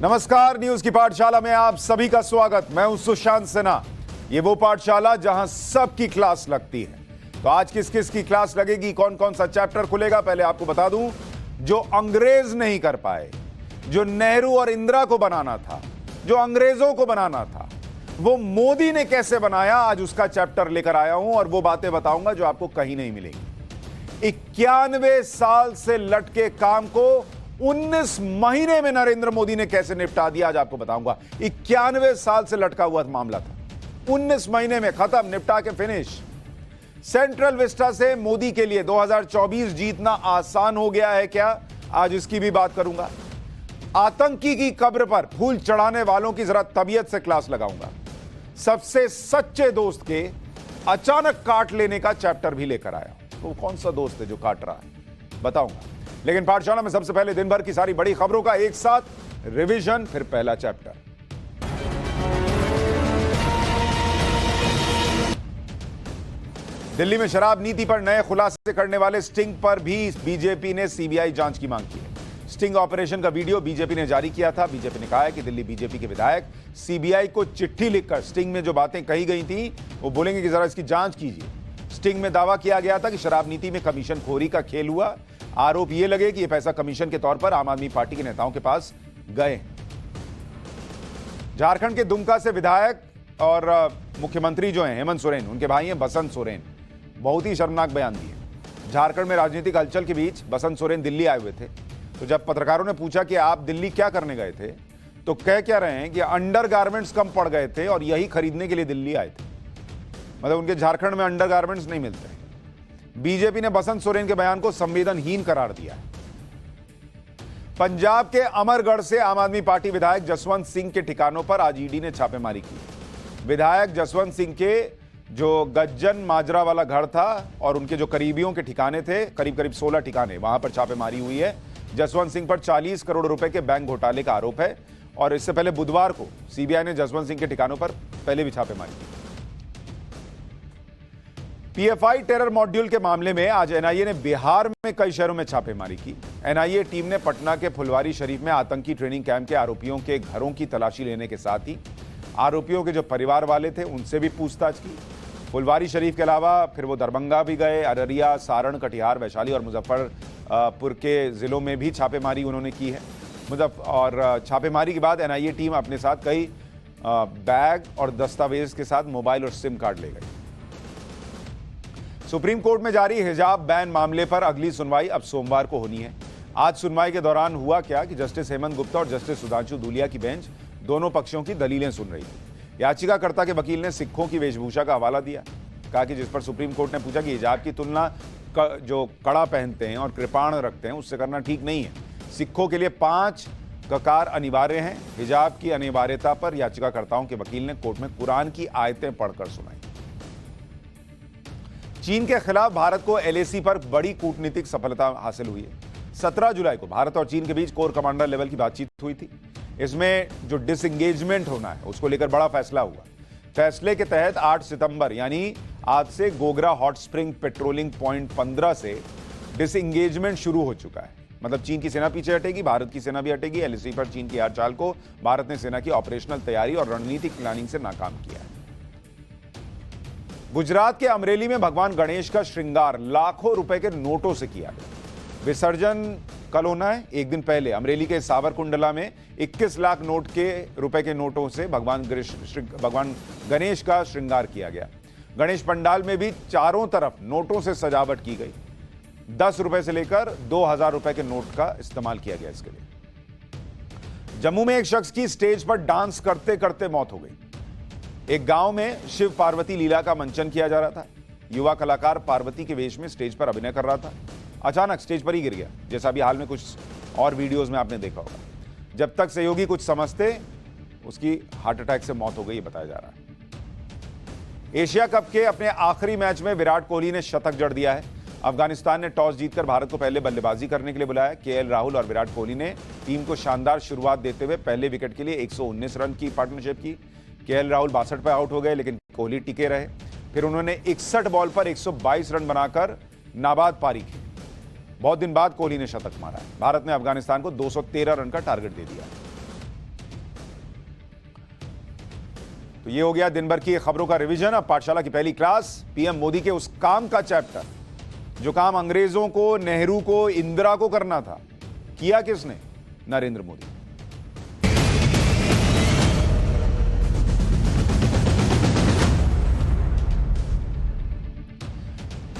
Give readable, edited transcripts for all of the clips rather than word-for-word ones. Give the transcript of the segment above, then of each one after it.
नमस्कार, न्यूज की पाठशाला में आप सभी का स्वागत। मैं हूं सुशांत सिन्हा। ये वो पाठशाला जहां सबकी क्लास लगती है। तो आज किस किस की क्लास लगेगी, कौन कौन सा चैप्टर खुलेगा, पहले आपको बता दूं। जो अंग्रेज नहीं कर पाए, जो नेहरू और इंदिरा को बनाना था, जो अंग्रेजों को बनाना था, वो मोदी ने कैसे बनाया, आज उसका चैप्टर लेकर आया हूं और वो बातें बताऊंगा जो आपको कहीं नहीं मिलेंगी। 91 साल से लटके काम को 19 महीने में नरेंद्र मोदी ने कैसे निपटा दिया, आज आपको बताऊंगा। 91 साल से लटका हुआ मामला था, 19 महीने में खत्म, निपटा के फिनिश। सेंट्रल विस्टा से मोदी के लिए 2024 जीतना आसान हो गया है क्या, आज इसकी भी बात करूंगा। आतंकी की कब्र पर फूल चढ़ाने वालों की जरा तबीयत से क्लास लगाऊंगा। सबसे सच्चे दोस्त के अचानक काट लेने का चैप्टर भी लेकर आया। तो कौन सा दोस्त है जो काट रहा है, बताऊंगा। लेकिन पाठशाला में सबसे पहले दिन भर की सारी बड़ी खबरों का एक साथ रिवीजन, फिर पहला चैप्टर। दिल्ली में शराब नीति पर नए खुलासे करने वाले स्टिंग पर भी बीजेपी ने सीबीआई जांच की मांग की है। स्टिंग ऑपरेशन का वीडियो बीजेपी ने जारी किया था। बीजेपी ने कहा है कि दिल्ली बीजेपी के विधायक सीबीआई को चिट्ठी लिखकर स्टिंग में जो बातें कही गई थी वो बोलेंगे कि जरा इसकी जांच कीजिए। स्टिंग में दावा किया गया था कि शराब नीति में कमीशन खोरी का खेल हुआ। आरोप यह लगे कि यह पैसा कमीशन के तौर पर आम आदमी पार्टी के नेताओं के पास गए। झारखंड के दुमका से विधायक और मुख्यमंत्री जो हैं हेमंत सोरेन, उनके भाई हैं बसंत सोरेन, बहुत ही शर्मनाक बयान दिए। झारखंड में राजनीतिक हलचल के बीच बसंत सोरेन दिल्ली आए हुए थे। तो जब पत्रकारों ने पूछा कि आप दिल्ली क्या करने गए थे, तो कह क्या रहे हैं कि अंडरगारमेंट्स कम पड़ गए थे और यही खरीदने के लिए दिल्ली आए थे। मतलब उनके झारखंड में अंडरगारमेंट्स नहीं मिलते। बीजेपी ने बसंत सोरेन के बयान को संवेदनहीन करार दिया है। पंजाब के अमरगढ़ से आम आदमी पार्टी विधायक जसवंत सिंह के ठिकानों पर आज ईडी ने छापेमारी की। विधायक जसवंत सिंह के जो गज्जन माजरा वाला घर था और उनके जो करीबियों के ठिकाने थे, करीब करीब 16 ठिकाने, वहां पर छापेमारी हुई है। जसवंत सिंह पर 40 करोड़ रुपए के बैंक घोटाले का आरोप है और इससे पहले बुधवार को सीबीआई ने जसवंत सिंह के ठिकानों पर पहले भी छापेमारी की। पीएफआई टेरर मॉड्यूल के मामले में आज एनआईए ने बिहार में कई शहरों में छापेमारी की। एनआईए टीम ने पटना के फुलवारी शरीफ में आतंकी ट्रेनिंग कैंप के आरोपियों के घरों की तलाशी लेने के साथ ही आरोपियों के जो परिवार वाले थे उनसे भी पूछताछ की। फुलवारी शरीफ के अलावा फिर वो दरभंगा भी गए, अररिया, सारण, कटिहार, वैशाली और मुजफ्फरपुर के जिलों में भी छापेमारी उन्होंने की है। और छापेमारी के बाद एनआईए टीम अपने साथ कई बैग और दस्तावेज के साथ मोबाइल और सिम कार्ड ले गई। सुप्रीम कोर्ट में जारी हिजाब बैन मामले पर अगली सुनवाई अब सोमवार को होनी है। आज सुनवाई के दौरान हुआ क्या कि जस्टिस हेमंत गुप्ता और जस्टिस सुधांशु धूलिया की बेंच दोनों पक्षों की दलीलें सुन रही थी। याचिकाकर्ता के वकील ने सिखों की वेशभूषा का हवाला दिया। कहा कि जिस पर सुप्रीम कोर्ट ने पूछा कि हिजाब की तुलना जो कड़ा पहनते हैं और कृपाण रखते हैं उससे करना ठीक नहीं है। सिखों के लिए 5 ककार अनिवार्य हैं। हिजाब की अनिवार्यता पर याचिकाकर्ताओं के वकील ने कोर्ट में कुरान की आयतें पढ़कर सुनाई। चीन के खिलाफ भारत को एलएसी पर बड़ी कूटनीतिक सफलता हासिल हुई है। 17 जुलाई को भारत और चीन के बीच कोर कमांडर लेवल की बातचीत हुई थी। इसमें जो डिसएंगेजमेंट होना है उसको लेकर बड़ा फैसला हुआ। फैसले के तहत 8 सितंबर यानी आज से Gogra hot spring patrolling point 15 से डिसएंगेजमेंट शुरू हो चुका है। मतलब चीन की सेना पीछे हटेगी, भारत की सेना भी हटेगी। एलएसी पर चीन की हर चाल को भारत ने सेना की ऑपरेशनल तैयारी और रणनीतिक प्लानिंग से नाकाम किया है। गुजरात के अमरेली में भगवान गणेश का श्रृंगार लाखों रुपए के नोटों से किया गया। विसर्जन कल होना है। एक दिन पहले अमरेली के सावरकुंडला में 21 लाख रुपए के नोटों से भगवान गणेश का श्रृंगार किया गया। गणेश पंडाल में भी चारों तरफ नोटों से सजावट की गई। 10 रुपए से लेकर 2000 रुपए के नोट का इस्तेमाल किया गया इसके लिए। जम्मू में एक शख्स की स्टेज पर डांस करते करते मौत हो गई। एक गांव में शिव पार्वती लीला का मंचन किया जा रहा था। युवा कलाकार पार्वती के वेश में स्टेज पर अभिनय कर रहा था। अचानक स्टेज पर ही गिर गया, जैसा अभी हाल में कुछ और वीडियोस में आपने देखा होगा। जब तक सहयोगी कुछ समझते, उसकी हार्ट अटैक से मौत हो गई, बताया जा रहा है। एशिया कप के अपने आखिरी मैच में विराट कोहली ने शतक जड़ दिया है। अफगानिस्तान ने टॉस जीतकर भारत को पहले बल्लेबाजी करने के लिए बुलाया। केएल राहुल और विराट कोहली ने टीम को शानदार शुरुआत देते हुए पहले विकेट के लिए 119 रन की पार्टनरशिप की। केएल राहुल 62 पर आउट हो गए, लेकिन कोहली टिके रहे। फिर उन्होंने 61 बॉल पर 122 रन बनाकर नाबाद पारी की। बहुत दिन बाद कोहली ने शतक मारा है। भारत ने अफगानिस्तान को 213 रन का टारगेट दे दिया। तो ये हो गया दिन भर की खबरों का रिवीजन। अब पाठशाला की पहली क्लास, पीएम मोदी के उस काम का चैप्टर जो काम अंग्रेजों को, नेहरू को, इंदिरा को करना था, किया किसने? नरेंद्र मोदी।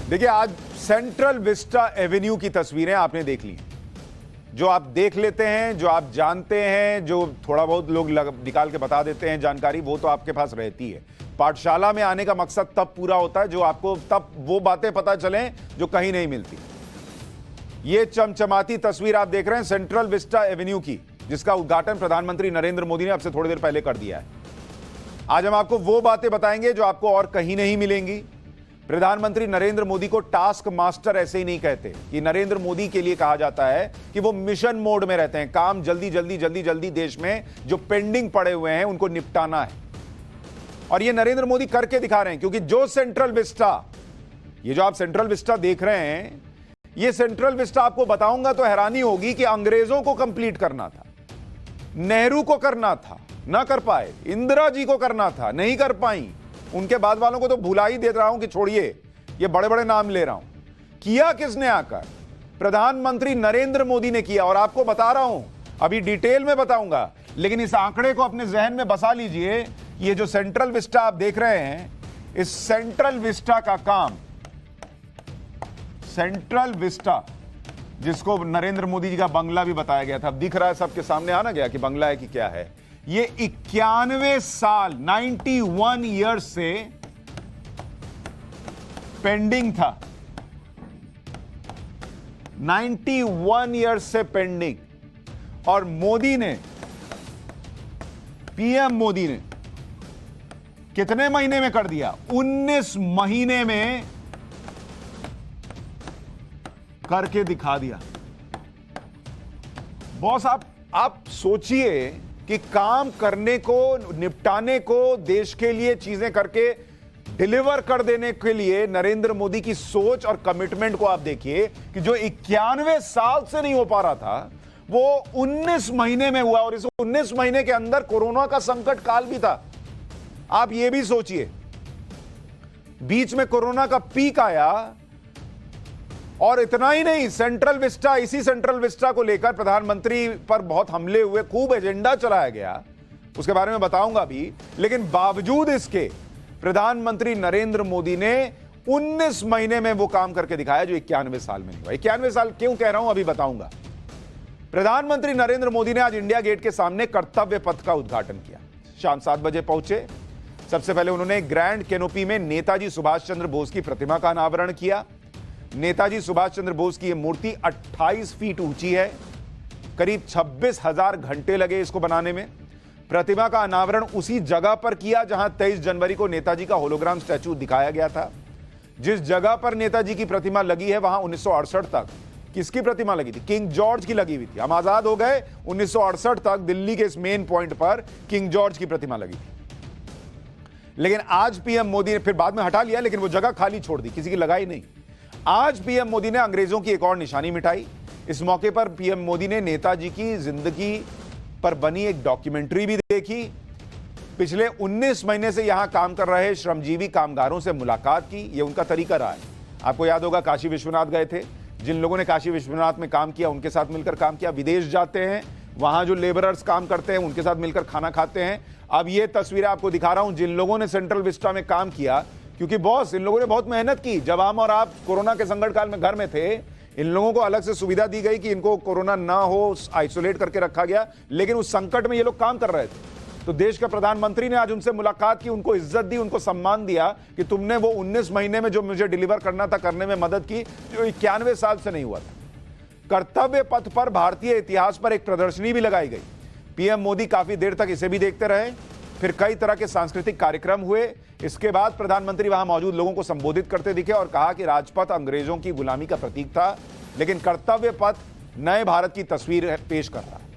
देखिए, आज सेंट्रल विस्टा एवेन्यू की तस्वीरें आपने देख ली। जो आप देख लेते हैं, जो आप जानते हैं, जो थोड़ा बहुत लोग निकाल के बता देते हैं जानकारी, वो तो आपके पास रहती है। पाठशाला में आने का मकसद तब पूरा होता है जो आपको तब वो बातें पता चलें जो कहीं नहीं मिलती। ये चमचमाती तस्वीर आप देख रहे हैं सेंट्रल विस्टा एवेन्यू की, जिसका उद्घाटन प्रधानमंत्री नरेंद्र मोदी ने अब से थोड़ी देर पहले कर दिया है। आज हम आपको वो बातें बताएंगे जो आपको और कहीं नहीं मिलेंगी। प्रधानमंत्री नरेंद्र मोदी को टास्क मास्टर ऐसे ही नहीं कहते। कि नरेंद्र मोदी के लिए कहा जाता है कि वो मिशन मोड में रहते हैं। काम जल्दी जल्दी जल्दी जल्दी देश में जो पेंडिंग पड़े हुए हैं उनको निपटाना है, और ये नरेंद्र मोदी करके दिखा रहे हैं। क्योंकि जो सेंट्रल विस्टा, ये जो आप सेंट्रल विस्टा देख रहे हैं, ये सेंट्रल विस्टा आपको बताऊंगा तो हैरानी होगी कि अंग्रेजों को कंप्लीट करना था, नेहरू को करना था, ना कर पाए। इंदिरा जी को करना था, नहीं कर पाई। उनके बाद वालों को तो भुला ही दे रहा हूं कि छोड़िए, ये बड़े बड़े नाम ले रहा हूं। किया किसने आकर? प्रधानमंत्री नरेंद्र मोदी ने किया। और आपको बता रहा हूं, अभी डिटेल में बताऊंगा, लेकिन इस आंकड़े को अपने जहन में बसा लीजिए। ये जो सेंट्रल विस्टा आप देख रहे हैं, इस सेंट्रल विस्टा का काम, सेंट्रल विस्टा जिसको नरेंद्र मोदी जी का बंगला भी बताया गया था, अब दिख रहा है सबके सामने, आना गया कि बंगला है कि क्या है। ये 91 साल 91 ईयर्स से पेंडिंग था। 91 ईयर्स से पेंडिंग, और मोदी ने, पीएम मोदी ने कितने महीने में कर दिया? 19 महीने में करके दिखा दिया। बॉस, आप सोचिए कि काम करने को, निपटाने को, देश के लिए चीजें करके डिलीवर कर देने के लिए नरेंद्र मोदी की सोच और कमिटमेंट को आप देखिए कि जो 91 साल से नहीं हो पा रहा था, वो 19 महीने में हुआ। और इस 19 महीने के अंदर कोरोना का संकट काल भी था। आप ये भी सोचिए, बीच में कोरोना का पीक आया, और इतना ही नहीं, सेंट्रल विस्टा, इसी सेंट्रल विस्टा को लेकर प्रधानमंत्री पर बहुत हमले हुए, खूब एजेंडा चलाया गया, उसके बारे में बताऊंगा भी। लेकिन बावजूद इसके प्रधानमंत्री नरेंद्र मोदी ने 19 महीने में वो काम करके दिखाया जो 91 साल में नहीं हुआ। 91 साल क्यों कह रहा हूं, अभी बताऊंगा। प्रधानमंत्री नरेंद्र मोदी ने आज इंडिया गेट के सामने कर्तव्य पथ का उद्घाटन किया। शाम 7 बजे पहुंचे। सबसे पहले उन्होंने ग्रैंड कैनोपी में नेताजी सुभाष चंद्र बोस की प्रतिमा का अनावरण किया। नेताजी सुभाष चंद्र बोस की यह मूर्ति 28 फीट ऊंची है। करीब 26,000 घंटे लगे इसको बनाने में। प्रतिमा का अनावरण उसी जगह पर किया जहां 23 जनवरी को नेताजी का होलोग्राम स्टैचू दिखाया गया था। जिस जगह पर नेताजी की प्रतिमा लगी है, वहां 1968 तक किसकी प्रतिमा लगी थी? किंग जॉर्ज की लगी हुई थी। हम आजाद हो गए, 1968 तक दिल्ली के इस मेन पॉइंट पर किंग जॉर्ज की प्रतिमा लगी थी। लेकिन आज पीएम मोदी ने, फिर बाद में हटा लिया, लेकिन वो जगह खाली छोड़ दी, किसी की लगाई नहीं। आज पीएम मोदी ने अंग्रेजों की एक और निशानी मिटाई। इस मौके पर पीएम मोदी ने नेताजी की जिंदगी पर बनी एक डॉक्यूमेंट्री भी देखी। पिछले 19 महीने से यहां काम कर रहे श्रमजीवी कामगारों से मुलाकात की। यह उनका तरीका रहा है। आपको याद होगा, काशी विश्वनाथ गए थे। जिन लोगों ने काशी विश्वनाथ में काम किया, उनके साथ मिलकर काम किया। विदेश जाते हैं, वहां जो लेबरर्स काम करते हैं, उनके साथ मिलकर खाना खाते हैं। अब ये तस्वीरें आपको दिखा रहा हूं जिन लोगों ने सेंट्रल विस्टा में काम किया। क्योंकि बॉस, इन लोगों ने बहुत मेहनत की। जब हम और आप कोरोना के संकट काल में घर में थे, इन लोगों को अलग से सुविधा दी गई कि इनको कोरोना ना हो, आइसोलेट करके रखा गया। लेकिन उस संकट में ये लोग काम कर रहे थे। तो देश के प्रधानमंत्री ने आज उनसे मुलाकात की, उनको इज्जत दी, उनको सम्मान दिया कि तुमने वो 19 महीने में जो मुझे डिलीवर करना था, करने में मदद की, जो 91 साल से नहीं हुआ था। कर्तव्य पथ पर भारतीय इतिहास पर एक प्रदर्शनी भी लगाई गई। पीएम मोदी काफी देर तक इसे भी देखते रहे। फिर कई तरह के सांस्कृतिक कार्यक्रम हुए। इसके बाद प्रधानमंत्री वहां मौजूद लोगों को संबोधित करते दिखे और कहा कि राजपथ अंग्रेजों की गुलामी का प्रतीक था, लेकिन कर्तव्य पथ नए भारत की तस्वीर पेश कर रहा है।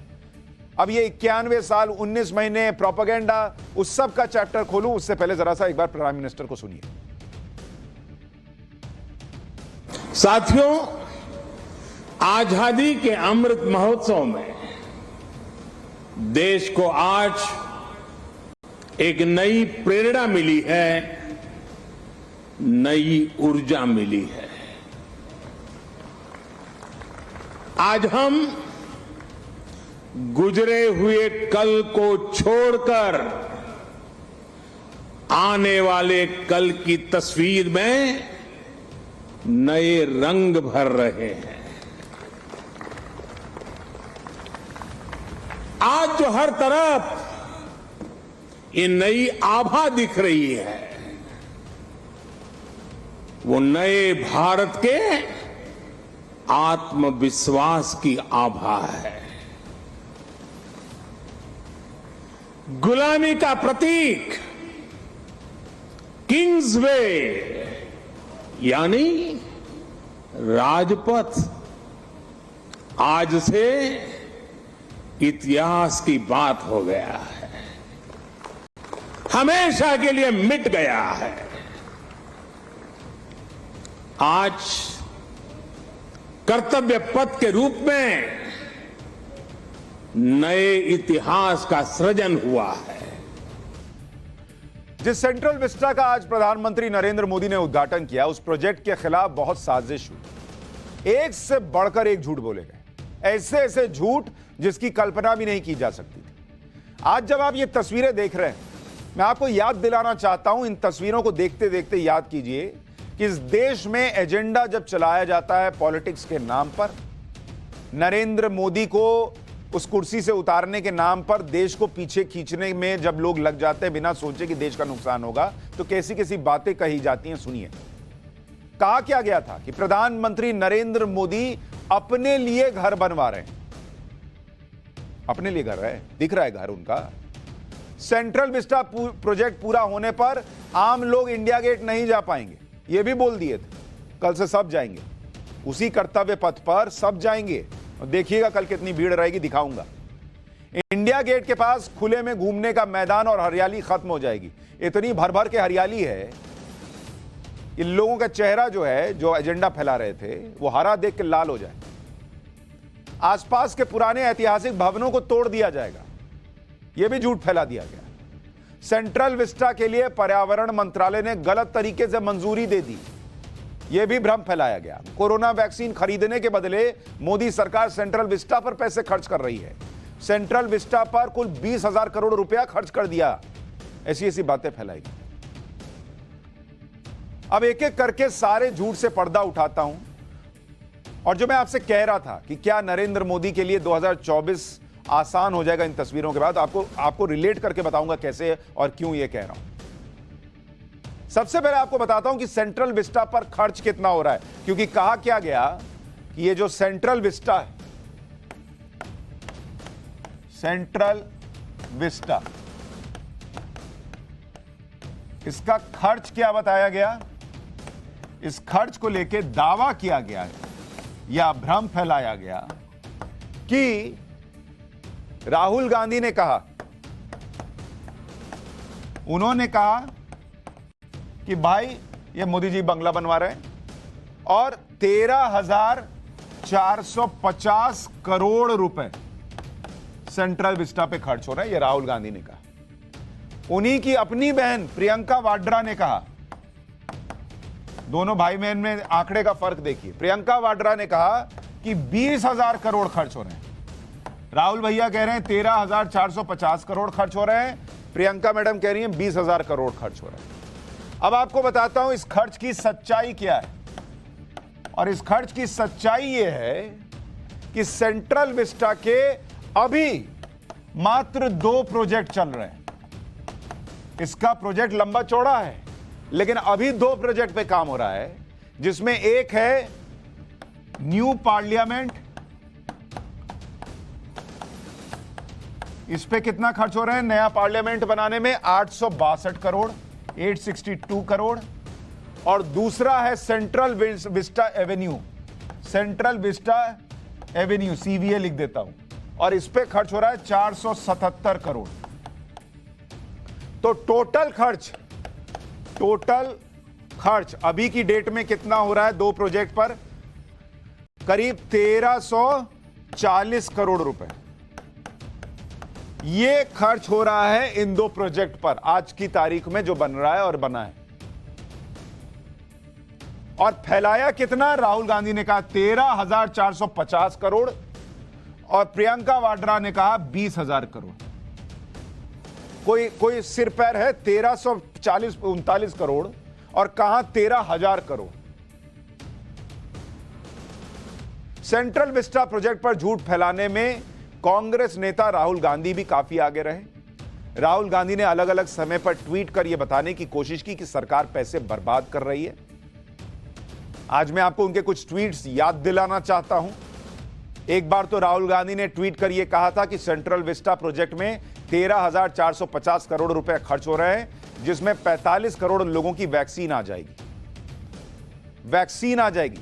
अब ये 91 साल 19 महीने प्रोपेगेंडा, उस सब का चैप्टर खोलूं, उससे पहले जरा सा एक बार प्राइम मिनिस्टर को सुनिए। साथियों, आजादी के अमृत महोत्सव में देश को आज एक नई प्रेरणा मिली है, नई ऊर्जा मिली है। आज हम गुजरे हुए कल को छोड़कर आने वाले कल की तस्वीर में नए रंग भर रहे हैं। आज जो हर तरफ ये नई आभा दिख रही है, वो नए भारत के आत्मविश्वास की आभा है। गुलामी का प्रतीक किंग्स वे यानी राजपथ आज से इतिहास की बात हो गया है, हमेशा के लिए मिट गया है। आज कर्तव्य पथ के रूप में नए इतिहास का सृजन हुआ है। जिस सेंट्रल विस्टा का आज प्रधानमंत्री नरेंद्र मोदी ने उद्घाटन किया, उस प्रोजेक्ट के खिलाफ बहुत साजिश हुई। एक से बढ़कर एक झूठ बोले गए, ऐसे ऐसे झूठ जिसकी कल्पना भी नहीं की जा सकती थी। आज जब आप ये तस्वीरें देख रहे हैं, मैं आपको याद दिलाना चाहता हूं, इन तस्वीरों को देखते देखते याद कीजिए कि इस देश में एजेंडा जब चलाया जाता है पॉलिटिक्स के नाम पर, नरेंद्र मोदी को उस कुर्सी से उतारने के नाम पर देश को पीछे खींचने में जब लोग लग जाते हैं बिना सोचे कि देश का नुकसान होगा, तो कैसी कैसी बातें कही जाती हैं, सुनिए। कहा क्या गया था कि प्रधानमंत्री नरेंद्र मोदी अपने लिए घर बनवा रहे हैं। अपने लिए घर है, दिख रहा है घर उनका। सेंट्रल विस्टा प्रोजेक्ट पूरा होने पर आम लोग इंडिया गेट नहीं जा पाएंगे, यह भी बोल दिए थे। कल से सब जाएंगे, उसी कर्तव्य पथ पर सब जाएंगे। और देखिएगा कल कितनी भीड़ रहेगी, दिखाऊंगा। इंडिया गेट के पास खुले में घूमने का मैदान और हरियाली खत्म हो जाएगी। इतनी भर भर के हरियाली है, इन लोगों का चेहरा जो है, जो एजेंडा फैला रहे थे, वो हरा देख के लाल हो जाए। आसपास के पुराने ऐतिहासिक भवनों को तोड़ दिया जाएगा, यह भी झूठ फैला दिया गया। सेंट्रल विस्टा के लिए पर्यावरण मंत्रालय ने गलत तरीके से मंजूरी दे दी, यह भी भ्रम फैलाया गया। कोरोना वैक्सीन खरीदने के बदले मोदी सरकार सेंट्रल विस्टा पर पैसे खर्च कर रही है। सेंट्रल विस्टा पर कुल 20,000 करोड़ रुपया खर्च कर दिया, ऐसी ऐसी बातें फैलाई गई। अब एक एक करके सारे झूठ से पर्दा उठाता हूं, और जो मैं आपसे कह रहा था कि क्या नरेंद्र मोदी के लिए 2024 आसान हो जाएगा इन तस्वीरों के बाद, आपको रिलेट करके बताऊंगा कैसे और क्यों यह कह रहा हूं। सबसे पहले आपको बताता हूं कि सेंट्रल विस्टा पर खर्च कितना हो रहा है, क्योंकि कहा क्या गया कि ये जो सेंट्रल विस्टा है, सेंट्रल विस्टा, इसका खर्च क्या बताया गया। इस खर्च को लेकर दावा किया गया है या भ्रम फैलाया गया कि राहुल गांधी ने कहा, उन्होंने कहा कि भाई ये मोदी जी बंगला बनवा रहे हैं और 13,450 करोड़ रुपए सेंट्रल विस्टा पे खर्च हो रहा है, ये राहुल गांधी ने कहा। उन्हीं की अपनी बहन प्रियंका वाड्रा ने कहा, दोनों भाई बहन में आंकड़े का फर्क देखिए। प्रियंका वाड्रा ने कहा कि 20,000 करोड़ खर्च हो रहे हैं, राहुल भैया कह रहे हैं 13,450 करोड़ खर्च हो रहे हैं, प्रियंका मैडम कह रही हैं 20,000 करोड़ खर्च हो रहे हैं। अब आपको बताता हूं इस खर्च की सच्चाई क्या है, और इस खर्च की सच्चाई यह है कि सेंट्रल विस्टा के अभी मात्र 2 प्रोजेक्ट चल रहे हैं। इसका प्रोजेक्ट लंबा चौड़ा है, लेकिन अभी 2 प्रोजेक्ट पे काम हो रहा है, जिसमें एक है न्यू पार्लियामेंट। इस पे कितना खर्च हो रहा है नया पार्लियामेंट बनाने में, 862 करोड़, 862 करोड़। और दूसरा है central vista avenue, central vista avenue, CVA लिख देता हूं, और इस पे खर्च हो रहा है 477 करोड़। तो टोटल खर्च अभी की डेट में कितना हो रहा है 2 प्रोजेक्ट पर, करीब 1340 करोड़ रुपए। ये खर्च हो रहा है इन दो प्रोजेक्ट पर आज की तारीख में जो बन रहा है और बना है। और फैलाया कितना? राहुल गांधी ने कहा 13,450 करोड़ और प्रियंका वाड्रा ने कहा 20,000 करोड़। कोई सिर पैर है? 1339 करोड़ और कहा 13,000 करोड़। सेंट्रल विस्टा प्रोजेक्ट पर झूठ फैलाने में कांग्रेस नेता राहुल गांधी भी काफी आगे रहे। राहुल गांधी ने अलग अलग समय पर ट्वीट कर यह बताने की कोशिश की कि सरकार पैसे बर्बाद कर रही है। आज मैं आपको उनके कुछ ट्वीट्स याद दिलाना चाहता हूं। एक बार तो राहुल गांधी ने ट्वीट कर यह कहा था कि सेंट्रल विस्टा प्रोजेक्ट में 13,450 करोड़ रुपए खर्च हो रहे हैं, जिसमें 45 करोड़ लोगों की वैक्सीन आ जाएगी। वैक्सीन आ जाएगी।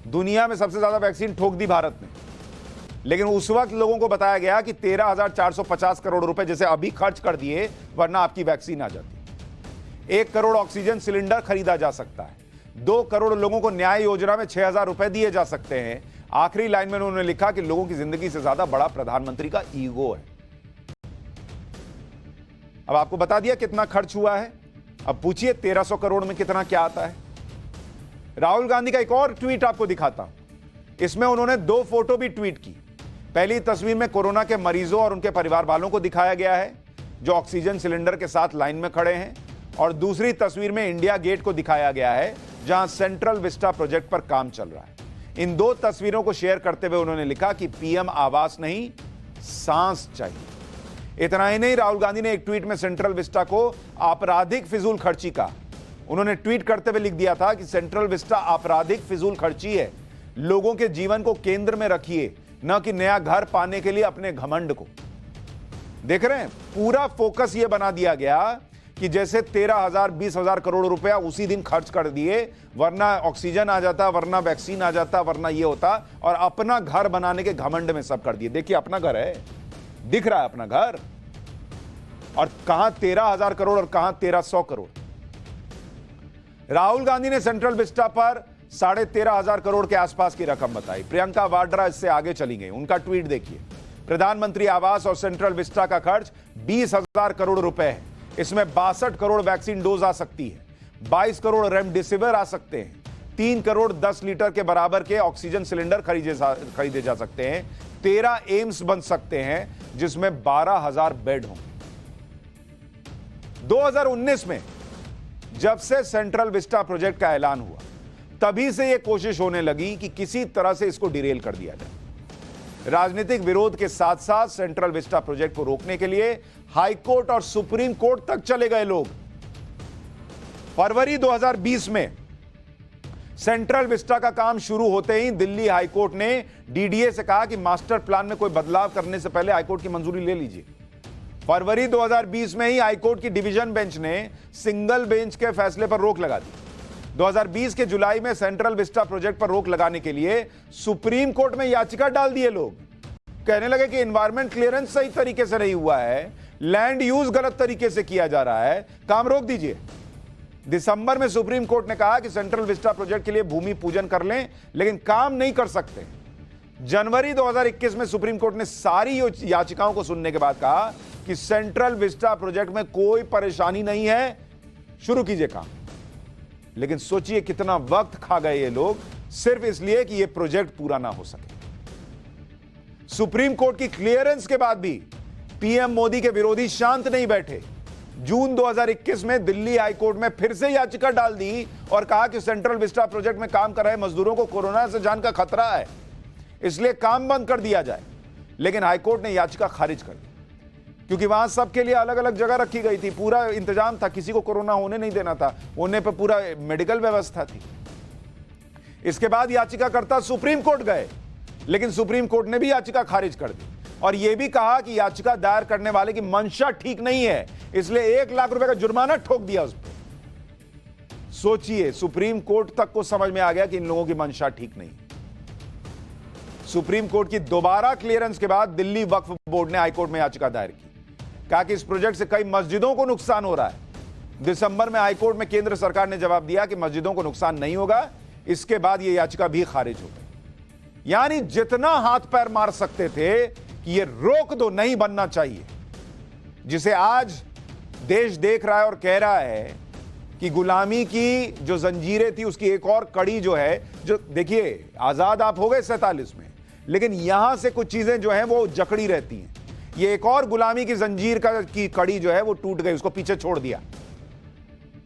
दुनिया में सबसे ज्यादा वैक्सीन ठोक दी भारत ने, लेकिन उस वक्त लोगों को बताया गया कि 13,450 करोड़ रुपए जैसे अभी खर्च कर दिए वरना आपकी वैक्सीन आ जाती। 1 करोड़ ऑक्सीजन सिलेंडर खरीदा जा सकता है। 2 करोड़ लोगों को न्याय योजना में 6,000 रुपए दिए जा सकते हैं। आखिरी लाइन में उन्होंने लिखा कि लोगों की जिंदगी से ज्यादा बड़ा प्रधानमंत्री का ईगो है। अब आपको बता दिया कितना खर्च हुआ है। अब पूछिए 1300 करोड़ में कितना क्या आता है। राहुल गांधी का एक और ट्वीट आपको दिखाता हूं। इसमें उन्होंने 2 फोटो भी ट्वीट की। पहली तस्वीर में कोरोना के मरीजों और उनके परिवार वालों को दिखाया गया है जो ऑक्सीजन सिलेंडर के साथ लाइन में खड़े हैं, और दूसरी तस्वीर में इंडिया गेट को दिखाया गया है जहां सेंट्रल विस्टा प्रोजेक्ट पर काम चल रहा है। इन 2 तस्वीरों को शेयर करते हुए उन्होंने लिखा कि पीएम आवास नहीं, सांस चाहिए। इतना ही नहीं, राहुल गांधी ने एक ट्वीट में सेंट्रल विस्टा को आपराधिक फिजूल खर्ची कहा। उन्होंने ट्वीट करते हुए लिख दिया था कि सेंट्रल विस्टा आपराधिक फिजूल खर्ची है। लोगों के जीवन को केंद्र में रखिए, न कि नया घर पाने के लिए अपने घमंड को। देख रहे हैं, पूरा फोकस यह बना दिया गया कि जैसे 13,000 20,000 करोड़ रुपया उसी दिन खर्च कर दिए, वरना ऑक्सीजन आ जाता, वरना वैक्सीन आ जाता, वरना ये होता, और अपना घर बनाने के घमंड में सब कर दिए। देखिए अपना घर है, दिख रहा है अपना घर, और कहां 13,000 करोड़ और कहां 1,300 करोड़। राहुल गांधी ने सेंट्रल विस्टा पर 13,500 करोड़ के आसपास की रकम बताई। प्रियंका वाड्रा इससे आगे चली गई। उनका ट्वीट देखिए। प्रधानमंत्री आवास और सेंट्रल विस्टा का खर्च 20,000 करोड़ रुपए है। इसमें 62 करोड़ वैक्सीन डोज आ सकती है, 22 करोड़ रेमडेसिविर आ सकते हैं, 3 करोड़ 10 लीटर के बराबर के ऑक्सीजन सिलेंडर खरीदे जा सकते हैं, 13 एम्स बन सकते हैं जिसमें 12,000 बेड होंगे। 2019 में जब से सेंट्रल विस्टा प्रोजेक्ट का ऐलान हुआ, तभी से यह कोशिश होने लगी कि किसी तरह से इसको डिरेल कर दिया जाए। राजनीतिक विरोध के साथ साथ सेंट्रल विस्टा प्रोजेक्ट को रोकने के लिए हाई कोर्ट और सुप्रीम कोर्ट तक चले गए लोग। फरवरी 2020 में सेंट्रल विस्टा का काम शुरू होते ही दिल्ली हाई कोर्ट ने डीडीए से कहा कि मास्टर प्लान में कोई बदलाव करने से पहले हाईकोर्ट की मंजूरी ले लीजिए। फरवरी 2020 में ही हाईकोर्ट की डिवीजन बेंच ने सिंगल बेंच के फैसले पर रोक लगा दी। 2020 के जुलाई में सेंट्रल विस्टा प्रोजेक्ट पर रोक लगाने के लिए सुप्रीम कोर्ट में याचिका डाल दिए लोग। कहने लगे कि एनवायरमेंट क्लियरेंस सही तरीके से नहीं हुआ है, लैंड यूज गलत तरीके से किया जा रहा है, काम रोक दीजिए। दिसंबर में सुप्रीम कोर्ट ने कहा कि सेंट्रल विस्टा प्रोजेक्ट के लिए भूमि पूजन कर लें, लेकिन काम नहीं कर सकते। जनवरी 2021 में सुप्रीम कोर्ट ने सारी याचिकाओं को सुनने के बाद कहा कि सेंट्रल विस्टा प्रोजेक्ट में कोई परेशानी नहीं है, शुरू कीजिए काम। लेकिन सोचिए कितना वक्त खा गए ये लोग सिर्फ इसलिए कि ये प्रोजेक्ट पूरा ना हो सके। सुप्रीम कोर्ट की क्लियरेंस के बाद भी पीएम मोदी के विरोधी शांत नहीं बैठे। जून 2021 में दिल्ली हाईकोर्ट में फिर से याचिका डाल दी और कहा कि सेंट्रल विस्टा प्रोजेक्ट में काम कर रहे मजदूरों को कोरोना से जान का खतरा है, इसलिए काम बंद कर दिया जाए। लेकिन हाईकोर्ट ने याचिका खारिज कर दी, क्योंकि वहां सबके लिए अलग अलग जगह रखी गई थी, पूरा इंतजाम था, किसी को कोरोना होने नहीं देना था, होने पर पूरा मेडिकल व्यवस्था थी। इसके बाद याचिकाकर्ता सुप्रीम कोर्ट गए, लेकिन सुप्रीम कोर्ट ने भी याचिका खारिज कर दी और यह भी कहा कि याचिका दायर करने वाले की मंशा ठीक नहीं है, इसलिए 1 लाख रुपए का जुर्माना ठोक दिया उस पर। सोचिए, सुप्रीम कोर्ट तक को समझ में आ गया कि इन लोगों की मंशा ठीक नहीं। सुप्रीम कोर्ट की दोबारा क्लियरेंस के बाद दिल्ली वक्फ बोर्ड ने हाईकोर्ट में याचिका दायर की, कहा कि इस प्रोजेक्ट से कई मस्जिदों को नुकसान हो रहा है। दिसंबर में हाईकोर्ट में केंद्र सरकार ने जवाब दिया कि मस्जिदों को नुकसान नहीं होगा। इसके बाद यह याचिका भी खारिज हो गई। यानी जितना हाथ पैर मार सकते थे कि यह रोक दो, नहीं बनना चाहिए, जिसे आज देश देख रहा है और कह रहा है कि गुलामी की जो जंजीरें थी उसकी एक और कड़ी जो है, जो देखिए आजाद आप हो गए 47 में, लेकिन यहां से कुछ चीजें जो हैं वो जकड़ी रहती हैं। ये एक और गुलामी की जंजीर की कड़ी जो है वो टूट गई, उसको पीछे छोड़ दिया,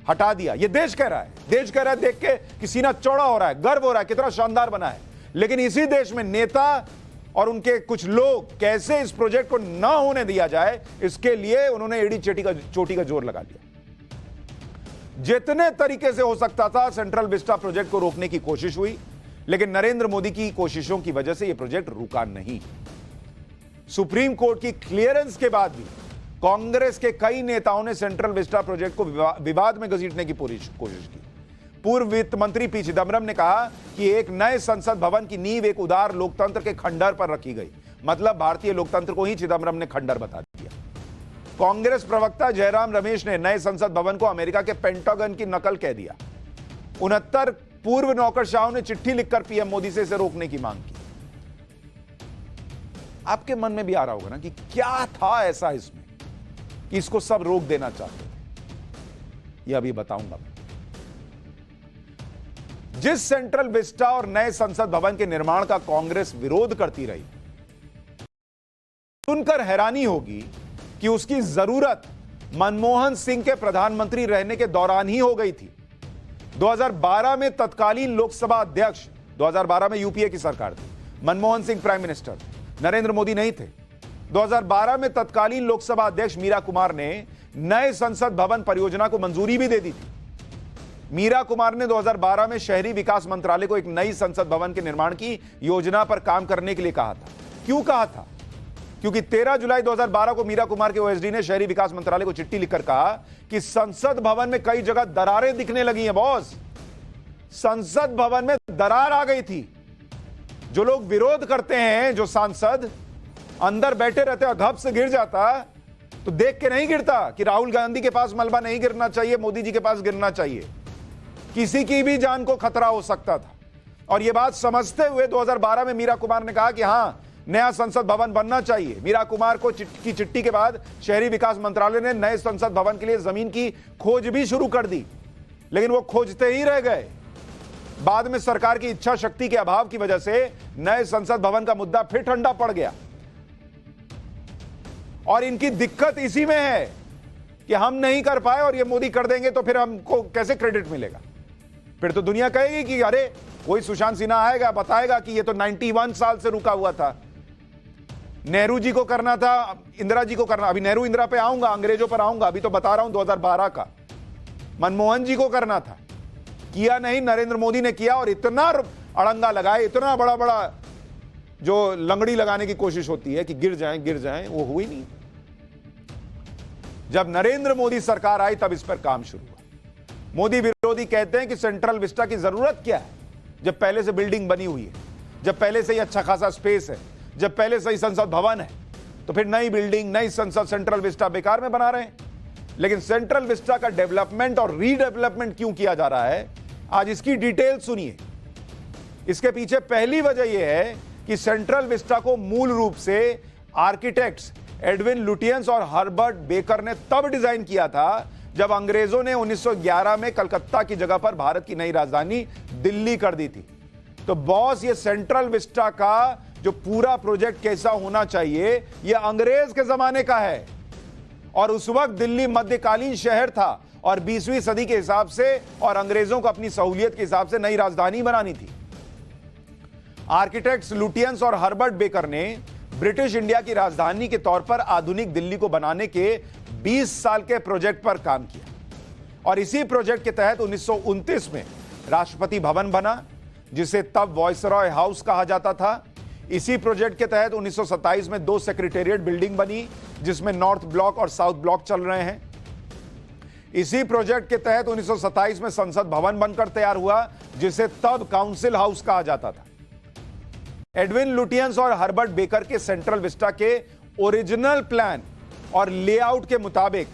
हटा दिया। ये देश कह रहा है, देश कह रहा है, देख के कि सीना चौड़ा हो रहा है, गर्व हो रहा है, कितना शानदार बना है। लेकिन इसी देश में नेता और उनके कुछ लोग कैसे इस प्रोजेक्ट को ना होने दिया जाए, इसके लिए उन्होंने एड़ी चोटी का जोर लगा दिया। जितने तरीके से हो सकता था सेंट्रल विस्टा प्रोजेक्ट को रोकने की कोशिश हुई, लेकिन नरेंद्र मोदी की कोशिशों की वजह से यह प्रोजेक्ट रुका नहीं। सुप्रीम कोर्ट की क्लियरेंस के बाद भी कांग्रेस के कई नेताओं ने सेंट्रल विस्टा प्रोजेक्ट को विवाद में घसीटने की कोशिश की। पूर्व वित्त मंत्री पी चिदम्बरम ने कहा कि एक नए संसद भवन की नींव एक उदार लोकतंत्र के खंडर पर रखी गई। मतलब भारतीय लोकतंत्र को ही चिदम्बरम ने खंडर बता दिया। कांग्रेस प्रवक्ता जयराम रमेश ने नए संसद भवन को अमेरिका के पेंटागन की नकल कह दिया। 69 पूर्व नौकरशाहों ने चिट्ठी लिखकर पीएम मोदी से इसे रोकने की मांग की। आपके मन में भी आ रहा होगा ना कि क्या था ऐसा इसमें कि इसको सब रोक देना चाहते थे। यह अभी बताऊंगा मैं। जिस सेंट्रल विस्टा और नए संसद भवन के निर्माण का कांग्रेस विरोध करती रही, सुनकर हैरानी होगी कि उसकी जरूरत मनमोहन सिंह के प्रधानमंत्री रहने के दौरान ही हो गई थी। 2012 में तत्कालीन लोकसभा अध्यक्ष, 2012 में यूपीए की सरकार थी, मनमोहन सिंह प्राइम मिनिस्टर, नरेंद्र मोदी नहीं थे। 2012 में तत्कालीन लोकसभा अध्यक्ष मीरा कुमार ने नए संसद भवन परियोजना को मंजूरी भी दे दी थी। मीरा कुमार ने 2012 में शहरी विकास मंत्रालय को एक नई संसद भवन के निर्माण की योजना पर काम करने के लिए कहा था। क्यों कहा था? क्योंकि 13 जुलाई 2012 को मीरा कुमार के ओएसडी ने शहरी विकास मंत्रालय को चिट्ठी लिखकर कहा कि संसद भवन में कई जगह दरारें दिखने लगी हैं। बॉस, संसद भवन में दरार आ गई थी। जो लोग विरोध करते हैं, जो सांसद अंदर बैठे रहते हैं, धप से गिर जाता तो देख के नहीं गिरता कि राहुल गांधी के पास मलबा नहीं गिरना चाहिए, मोदी जी के पास गिरना चाहिए। किसी की भी जान को खतरा हो सकता था। और यह बात समझते हुए 2012 में मीरा कुमार ने कहा कि हां, नया संसद भवन बनना चाहिए। मीरा कुमार को की चिट्ठी के बाद शहरी विकास मंत्रालय ने नए संसद भवन के लिए जमीन की खोज भी शुरू कर दी, लेकिन वो खोजते ही रह गए। बाद में सरकार की इच्छा शक्ति के अभाव की वजह से नए संसद भवन का मुद्दा फिर ठंडा पड़ गया। और इनकी दिक्कत इसी में है कि हम नहीं कर पाए और ये मोदी कर देंगे तो फिर हमको कैसे क्रेडिट मिलेगा? फिर तो दुनिया कहेगी कि अरे कोई सुशांत सिन्हा आएगा, बताएगा कि ये तो 91 साल से रुका हुआ था, नेहरू जी को करना था, इंदिरा जी को करना। अभी नेहरू इंदिरा पे आऊंगा, अंग्रेजों पर आऊंगा, अभी तो बता रहा हूं 2012 का। मनमोहन जी को करना था, किया नहीं, नरेंद्र मोदी ने किया। और इतना अड़ंगा लगाए, इतना बड़ा बड़ा जो लंगड़ी लगाने की कोशिश होती है कि गिर जाएं, वो हुई नहीं। जब नरेंद्र मोदी सरकार आई तब इस पर काम शुरू हुआ। मोदी विरोधी कहते हैं कि सेंट्रल विस्टा की जरूरत क्या है, जब पहले से बिल्डिंग बनी हुई है, जब पहले से ही अच्छा खासा स्पेस है, जब पहले से ही संसद भवन है, तो फिर नई बिल्डिंग, नई संसद, सेंट्रल विस्टा बेकार में बना रहे हैं। लेकिन सेंट्रल विस्टा का डेवलपमेंट और रीडेवलपमेंट क्यों किया जा रहा है, आज इसकी डिटेल सुनिए। इसके पीछे पहली वजह यह है कि सेंट्रल विस्टा को मूल रूप से आर्किटेक्ट्स एडविन लुटियंस और हर्बर्ट बेकर ने तब डिजाइन किया था जब अंग्रेजों ने 1911 में कलकत्ता की जगह पर भारत की नई राजधानी दिल्ली कर दी थी। तो बॉस, ये सेंट्रल विस्टा का जो पूरा प्रोजेक्ट कैसा होना चाहिए, यह अंग्रेज के जमाने का है। और उस वक्त दिल्ली मध्यकालीन शहर था और 20वीं सदी के हिसाब से और अंग्रेजों को अपनी सहूलियत के हिसाब से नई राजधानी बनानी थी। आर्किटेक्ट्स लुटियंस और हर्बर्ट बेकर ने ब्रिटिश इंडिया की राजधानी के तौर पर आधुनिक दिल्ली को बनाने के 20 साल के प्रोजेक्ट पर काम किया। और इसी प्रोजेक्ट के तहत 1929 में राष्ट्रपति भवन बना, जिसे तब वॉइसरॉय हाउस कहा जाता था। इसी प्रोजेक्ट के तहत 1927 में 2 सेक्रेटेरिएट बिल्डिंग बनी, जिसमें नॉर्थ ब्लॉक और साउथ ब्लॉक चल रहे हैं। इसी प्रोजेक्ट के तहत 1927 में संसद भवन बनकर तैयार हुआ, जिसे तब काउंसिल हाउस कहा जाता था। एडविन लुटियंस और हर्बर्ट बेकर के सेंट्रल विस्टा के ओरिजिनल प्लान और लेआउट के मुताबिक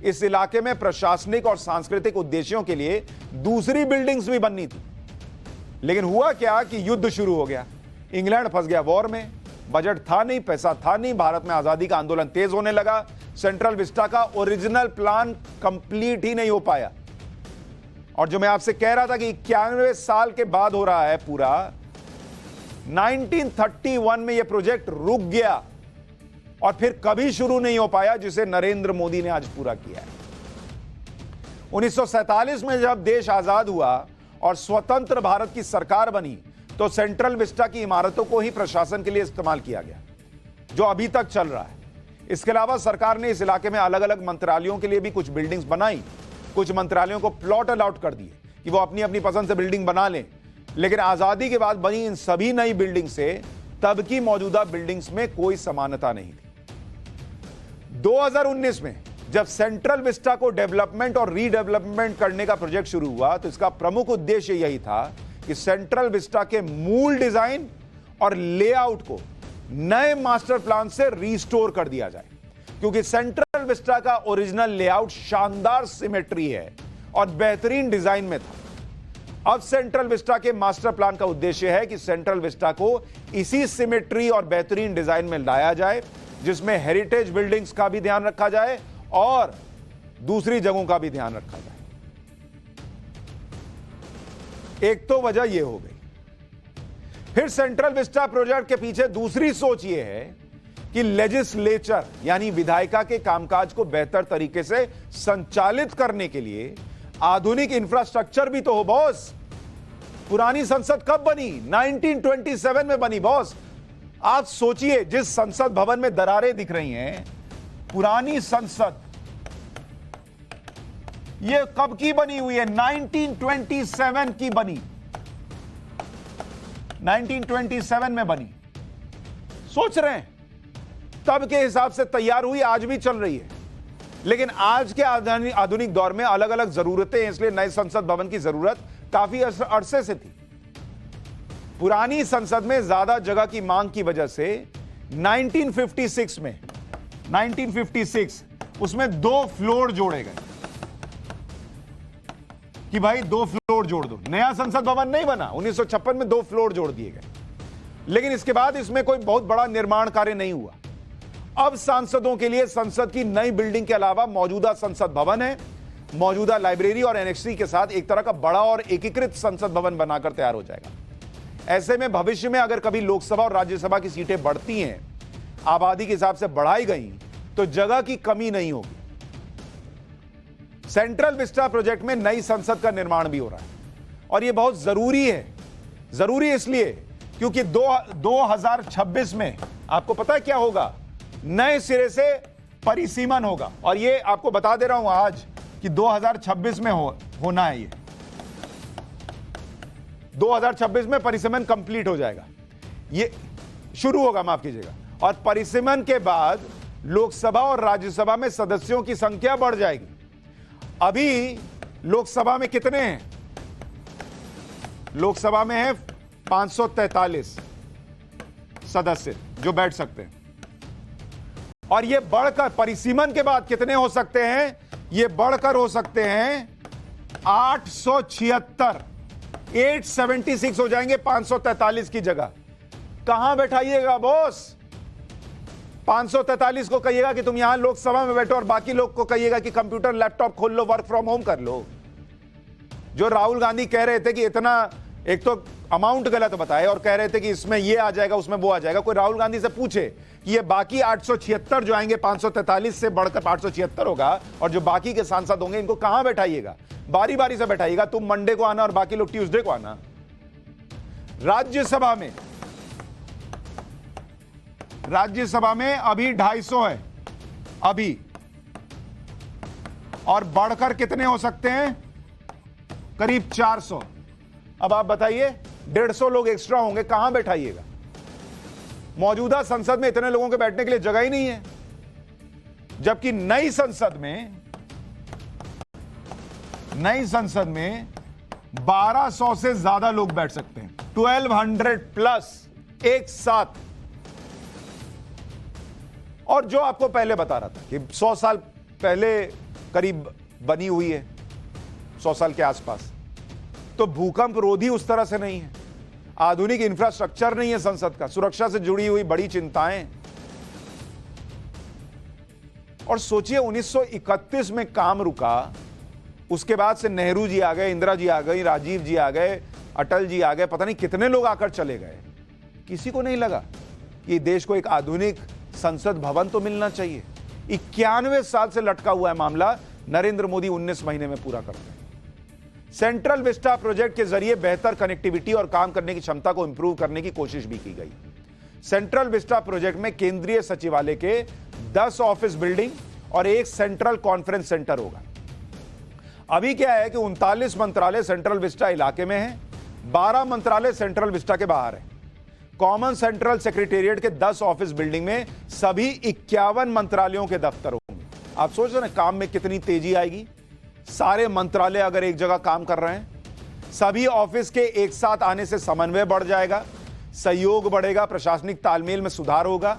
इस इलाके में प्रशासनिक और सांस्कृतिक उद्देश्यों के लिए दूसरी बिल्डिंग्स भी बननी थी। लेकिन हुआ क्या कि युद्ध शुरू हो गया, इंग्लैंड फंस गया वॉर में, बजट था नहीं, पैसा था नहीं, भारत में आजादी का आंदोलन तेज होने लगा, सेंट्रल विस्टा का ओरिजिनल प्लान कंप्लीट ही नहीं हो पाया। और जो मैं आपसे कह रहा था कि 91 साल के बाद हो रहा है पूरा, 1931 में यह प्रोजेक्ट रुक गया और फिर कभी शुरू नहीं हो पाया, जिसे नरेंद्र मोदी ने आज पूरा किया है। 1947 में जब देश आजाद हुआ और स्वतंत्र भारत की सरकार बनी, तो सेंट्रल विस्टा की इमारतों को ही प्रशासन के लिए इस्तेमाल किया गया, जो अभी तक चल रहा है। इसके अलावा सरकार ने इस इलाके में अलग अलग मंत्रालयों के लिए भी कुछ बिल्डिंग्स बनाई। कुछ मंत्रालयों को प्लॉट अलॉट कर दिए कि वो अपनी अपनी पसंद से बिल्डिंग बना लें। लेकिन आजादी के बाद बनी इन सभी नई बिल्डिंग से तब की मौजूदा बिल्डिंग्स में कोई समानता नहीं थी। 2019 में जब सेंट्रल विस्टा को डेवलपमेंट और रीडेवलपमेंट करने का प्रोजेक्ट शुरू हुआ, तो इसका प्रमुख उद्देश्य यही था कि सेंट्रल विस्टा के मूल डिजाइन और लेआउट को नए मास्टर प्लान से रिस्टोर कर दिया जाए, क्योंकि सेंट्रल विस्टा का ओरिजिनल लेआउट शानदार सिमेट्री है और बेहतरीन डिजाइन में था। अब सेंट्रल विस्टा के मास्टर प्लान का उद्देश्य है कि सेंट्रल विस्टा को इसी सिमेट्री और बेहतरीन डिजाइन में लाया जाए, जिसमें हेरिटेज बिल्डिंग्स का भी ध्यान रखा जाए और दूसरी जगहों का भी ध्यान रखा जाए। एक तो वजह यह हो गई। फिर सेंट्रल विस्टा प्रोजेक्ट के पीछे दूसरी सोच यह है कि लेजिस्लेचर यानी विधायिका के कामकाज को बेहतर तरीके से संचालित करने के लिए आधुनिक इंफ्रास्ट्रक्चर भी तो हो बॉस। पुरानी संसद कब बनी? 1927 में बनी बॉस। आप सोचिए, जिस संसद भवन में दरारें दिख रही हैं, पुरानी संसद, यह कब की बनी हुई है? 1927 की बनी, 1927 में बनी। सोच रहे हैं, तब के हिसाब से तैयार हुई, आज भी चल रही है। लेकिन आज के आधुनिक दौर में अलग अलग जरूरतें हैं, इसलिए नए संसद भवन की जरूरत काफी अरसे से थी। पुरानी संसद में ज्यादा जगह की मांग की वजह से 1956 में 1956 उसमें 2 फ्लोर जोड़े गए कि भाई 2 फ्लोर जोड़ दो। नया संसद भवन नहीं बना, 1956 में 2 फ्लोर जोड़ दिए गए। लेकिन इसके बाद इसमें कोई बहुत बड़ा निर्माण कार्य नहीं हुआ। अब सांसदों के लिए संसद की नई बिल्डिंग के अलावा मौजूदा संसद भवन है, मौजूदा लाइब्रेरी और एनेक्सी के साथ एक तरह का बड़ा और एकीकृत संसद भवन बनाकर तैयार हो जाएगा। ऐसे में भविष्य में अगर कभी लोकसभा और राज्यसभा की सीटें बढ़ती हैं, आबादी के हिसाब से बढ़ाई गई, तो जगह की कमी नहीं होगी। सेंट्रल विस्टा प्रोजेक्ट में नई संसद का निर्माण भी हो रहा है और यह बहुत जरूरी है। जरूरी इसलिए क्योंकि 2026 में आपको पता है क्या होगा? नए सिरे से परिसीमन होगा। और ये आपको बता दे रहा हूं आज कि 2026 में होना है। ये 2026 में परिसीमन कंप्लीट हो जाएगा, ये शुरू होगा, माफ कीजिएगा। और परिसीमन के बाद लोकसभा और राज्यसभा में सदस्यों की संख्या बढ़ जाएगी। अभी लोकसभा में कितने हैं? लोकसभा में है 543 सदस्य जो बैठ सकते हैं, और ये बढ़कर परिसीमन के बाद कितने हो सकते हैं? ये बढ़कर हो सकते हैं 876, 876 हो जाएंगे 543 की जगह। कहां बैठाइएगा बॉस? 543 को कहिएगा कि तुम यहां लोकसभा में बैठो और बाकी लोग को कहिएगा कि कंप्यूटर लैपटॉप खोल लो, वर्क फ्रॉम होम कर लो। जो राहुल गांधी कह रहे थे कि इतना, एक तो अमाउंट गलत बताए और कह रहे थे कि इसमें ये आ जाएगा उसमें वो आ जाएगा। कोई राहुल गांधी से पूछे कि ये बाकी 876 जो आएंगे 543 से बढ़कर 876 होगा, और जो बाकी के सांसद होंगे इनको कहां बैठाइएगा? बारी बारी से बैठाइएगा। तुम मंडे को आना और बाकी लोग ट्यूसडे को आना। राज्यसभा में अभी 250 है अभी, और बढ़कर कितने हो सकते हैं? करीब 400। अब आप बताइए, 150 लोग एक्स्ट्रा होंगे, कहां बैठाइएगा? मौजूदा संसद में इतने लोगों के बैठने के लिए जगह ही नहीं है, जबकि नई संसद में 1200 से ज्यादा लोग बैठ सकते हैं, 1200 प्लस एक साथ। और जो आपको पहले बता रहा था कि 100 साल पहले करीब बनी हुई है, 100 साल के आसपास, तो भूकंप रोधी उस तरह से नहीं है, आधुनिक इंफ्रास्ट्रक्चर नहीं है संसद का, सुरक्षा से जुड़ी हुई बड़ी चिंताएं। और सोचिए 1931 में काम रुका, उसके बाद से नेहरू जी आ गए, इंदिरा जी आ गई, राजीव जी आ गए, अटल जी आ गए, पता नहीं कितने लोग आकर चले गए, किसी को नहीं लगा कि देश को एक आधुनिक संसद भवन तो मिलना चाहिए। 91 साल से लटका हुआ है मामला, नरेंद्र मोदी 19 महीने में पूरा करते हैं। सेंट्रल विस्टा प्रोजेक्ट के जरिए बेहतर कनेक्टिविटी और काम करने की क्षमता को इंप्रूव करने की कोशिश भी की गई। सेंट्रल विस्टा प्रोजेक्ट में केंद्रीय सचिवालय के 10 ऑफिस बिल्डिंग और एक सेंट्रल कॉन्फ्रेंस सेंटर होगा। अभी क्या है कि 39 मंत्रालय सेंट्रल विस्टा इलाके में है, 12 मंत्रालय सेंट्रल विस्टा के बाहर है। कॉमन सेंट्रल सेक्रेटेरिएट के 10 ऑफिस बिल्डिंग में सभी 51 मंत्रालयों के दफ्तर होंगे। आप सोच रहे हैं काम में कितनी तेजी आएगी, सारे मंत्रालय अगर एक जगह काम कर रहे हैं। सभी ऑफिस के एक साथ आने से समन्वय बढ़ जाएगा, सहयोग बढ़ेगा, प्रशासनिक तालमेल में सुधार होगा।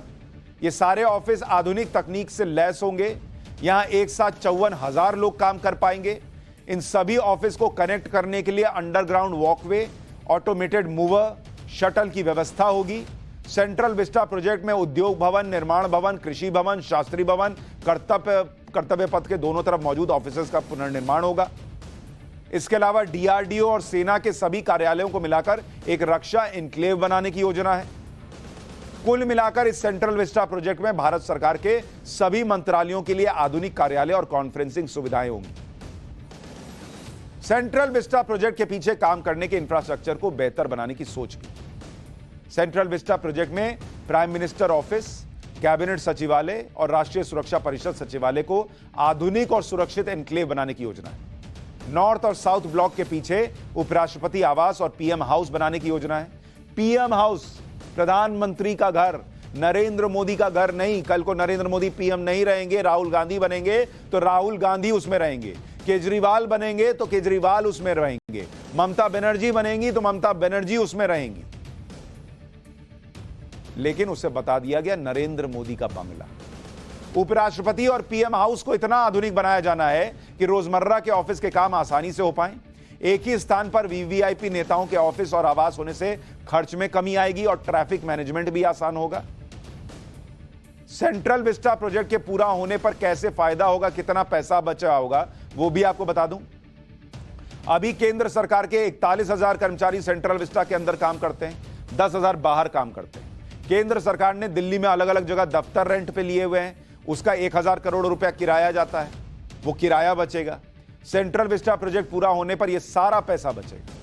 ये सारे ऑफिस आधुनिक तकनीक से लैस होंगे। यहां एक साथ 54,000 लोग काम कर पाएंगे। इन सभी ऑफिस को कनेक्ट करने के लिए underground walkway, automated mover, shuttle की व्यवस्था होगी। सेंट्रल विस्टा प्रोजेक्ट में उद्योग भवन, निर्माण भवन, कृषि भवन, शास्त्री भवन, कर्तव्य पथ के दोनों तरफ मौजूद ऑफिसेस का पुनर्निर्माण होगा। इसके अलावा डीआरडीओ और सेना के सभी कार्यालयों को मिलाकर एक रक्षा एन्क्लेव बनाने की योजना है। कुल मिलाकर इस सेंट्रल विस्टा प्रोजेक्ट में भारत सरकार के सभी मंत्रालयों के लिए आधुनिक कार्यालय और कॉन्फ्रेंसिंग सुविधाएं होंगी। सेंट्रल विस्टा प्रोजेक्ट के पीछे काम करने के इंफ्रास्ट्रक्चर को बेहतर बनाने की सोच की। सेंट्रल विस्टा प्रोजेक्ट में प्राइम मिनिस्टर ऑफिस, कैबिनेट सचिवालय और राष्ट्रीय सुरक्षा परिषद सचिवालय को आधुनिक और सुरक्षित एन्क्लेव बनाने की योजना है। नॉर्थ और साउथ ब्लॉक के पीछे उपराष्ट्रपति आवास और पीएम हाउस बनाने की योजना है। पीएम हाउस प्रधानमंत्री का घर, नरेंद्र मोदी का घर नहीं। कल को नरेंद्र मोदी पीएम नहीं रहेंगे, राहुल गांधी बनेंगे तो राहुल गांधी उसमें रहेंगे, केजरीवाल बनेंगे तो केजरीवाल उसमें रहेंगे, ममता बनर्जी बनेंगी तो ममता बनर्जी उसमें रहेंगी। लेकिन उसे बता दिया गया नरेंद्र मोदी का बंगला। उपराष्ट्रपति और पीएम हाउस को इतना आधुनिक बनाया जाना है कि रोजमर्रा के ऑफिस के काम आसानी से हो पाएं। एक ही स्थान पर वीवीआईपी नेताओं के ऑफिस और आवास होने से खर्च में कमी आएगी और ट्रैफिक मैनेजमेंट भी आसान होगा। सेंट्रल विस्टा प्रोजेक्ट के पूरा होने पर कैसे फायदा होगा, कितना पैसा बचा होगा, वो भी आपको बता दूं। अभी केंद्र सरकार के 41,000 कर्मचारी सेंट्रल विस्टा के अंदर काम करते हैं, 10,000 बाहर काम करते हैं। केंद्र सरकार ने दिल्ली में अलग अलग जगह दफ्तर रेंट पे लिए हुए हैं, उसका 1,000 करोड़ रुपया किराया जाता है, वो किराया बचेगा। सेंट्रल विस्टा प्रोजेक्ट पूरा होने पर यह सारा पैसा बचेगा।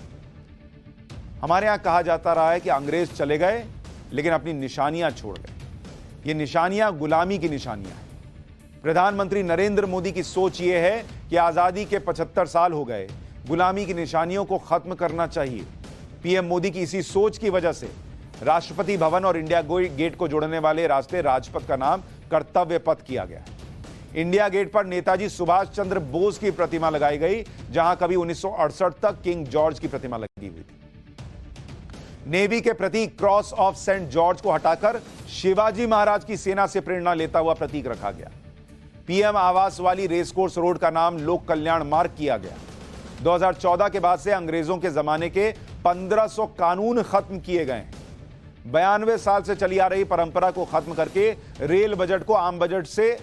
हमारे यहां कहा जाता रहा है कि अंग्रेज चले गए लेकिन अपनी निशानियां छोड़ गए। ये निशानियां गुलामी की निशानियां हैं। प्रधानमंत्री नरेंद्र मोदी की सोच ये है कि आजादी के 75 साल हो गए, गुलामी की निशानियों को खत्म करना चाहिए। पीएम मोदी की इसी सोच की वजह से राष्ट्रपति भवन और इंडिया गेट को जोड़ने वाले रास्ते राजपथ का नाम कर्तव्य पथ किया गया। इंडिया गेट पर नेताजी सुभाष चंद्र बोस की प्रतिमा लगाई गई, जहां कभी 1968 तक किंग जॉर्ज की प्रतिमा लगी हुई थी। नेवी के प्रतीक क्रॉस ऑफ सेंट जॉर्ज को हटाकर शिवाजी महाराज की सेना से प्रेरणा लेता हुआ प्रतीक रखा गया। पीएम आवास वाली रेसकोर्स रोड का नाम लोक कल्याण मार्ग किया गया। 2014 के बाद से अंग्रेजों के जमाने के 1500 कानून खत्म किए गए। 92 साल से चली आ रही परंपरा को खत्म करके रेल बजट को आम बजट से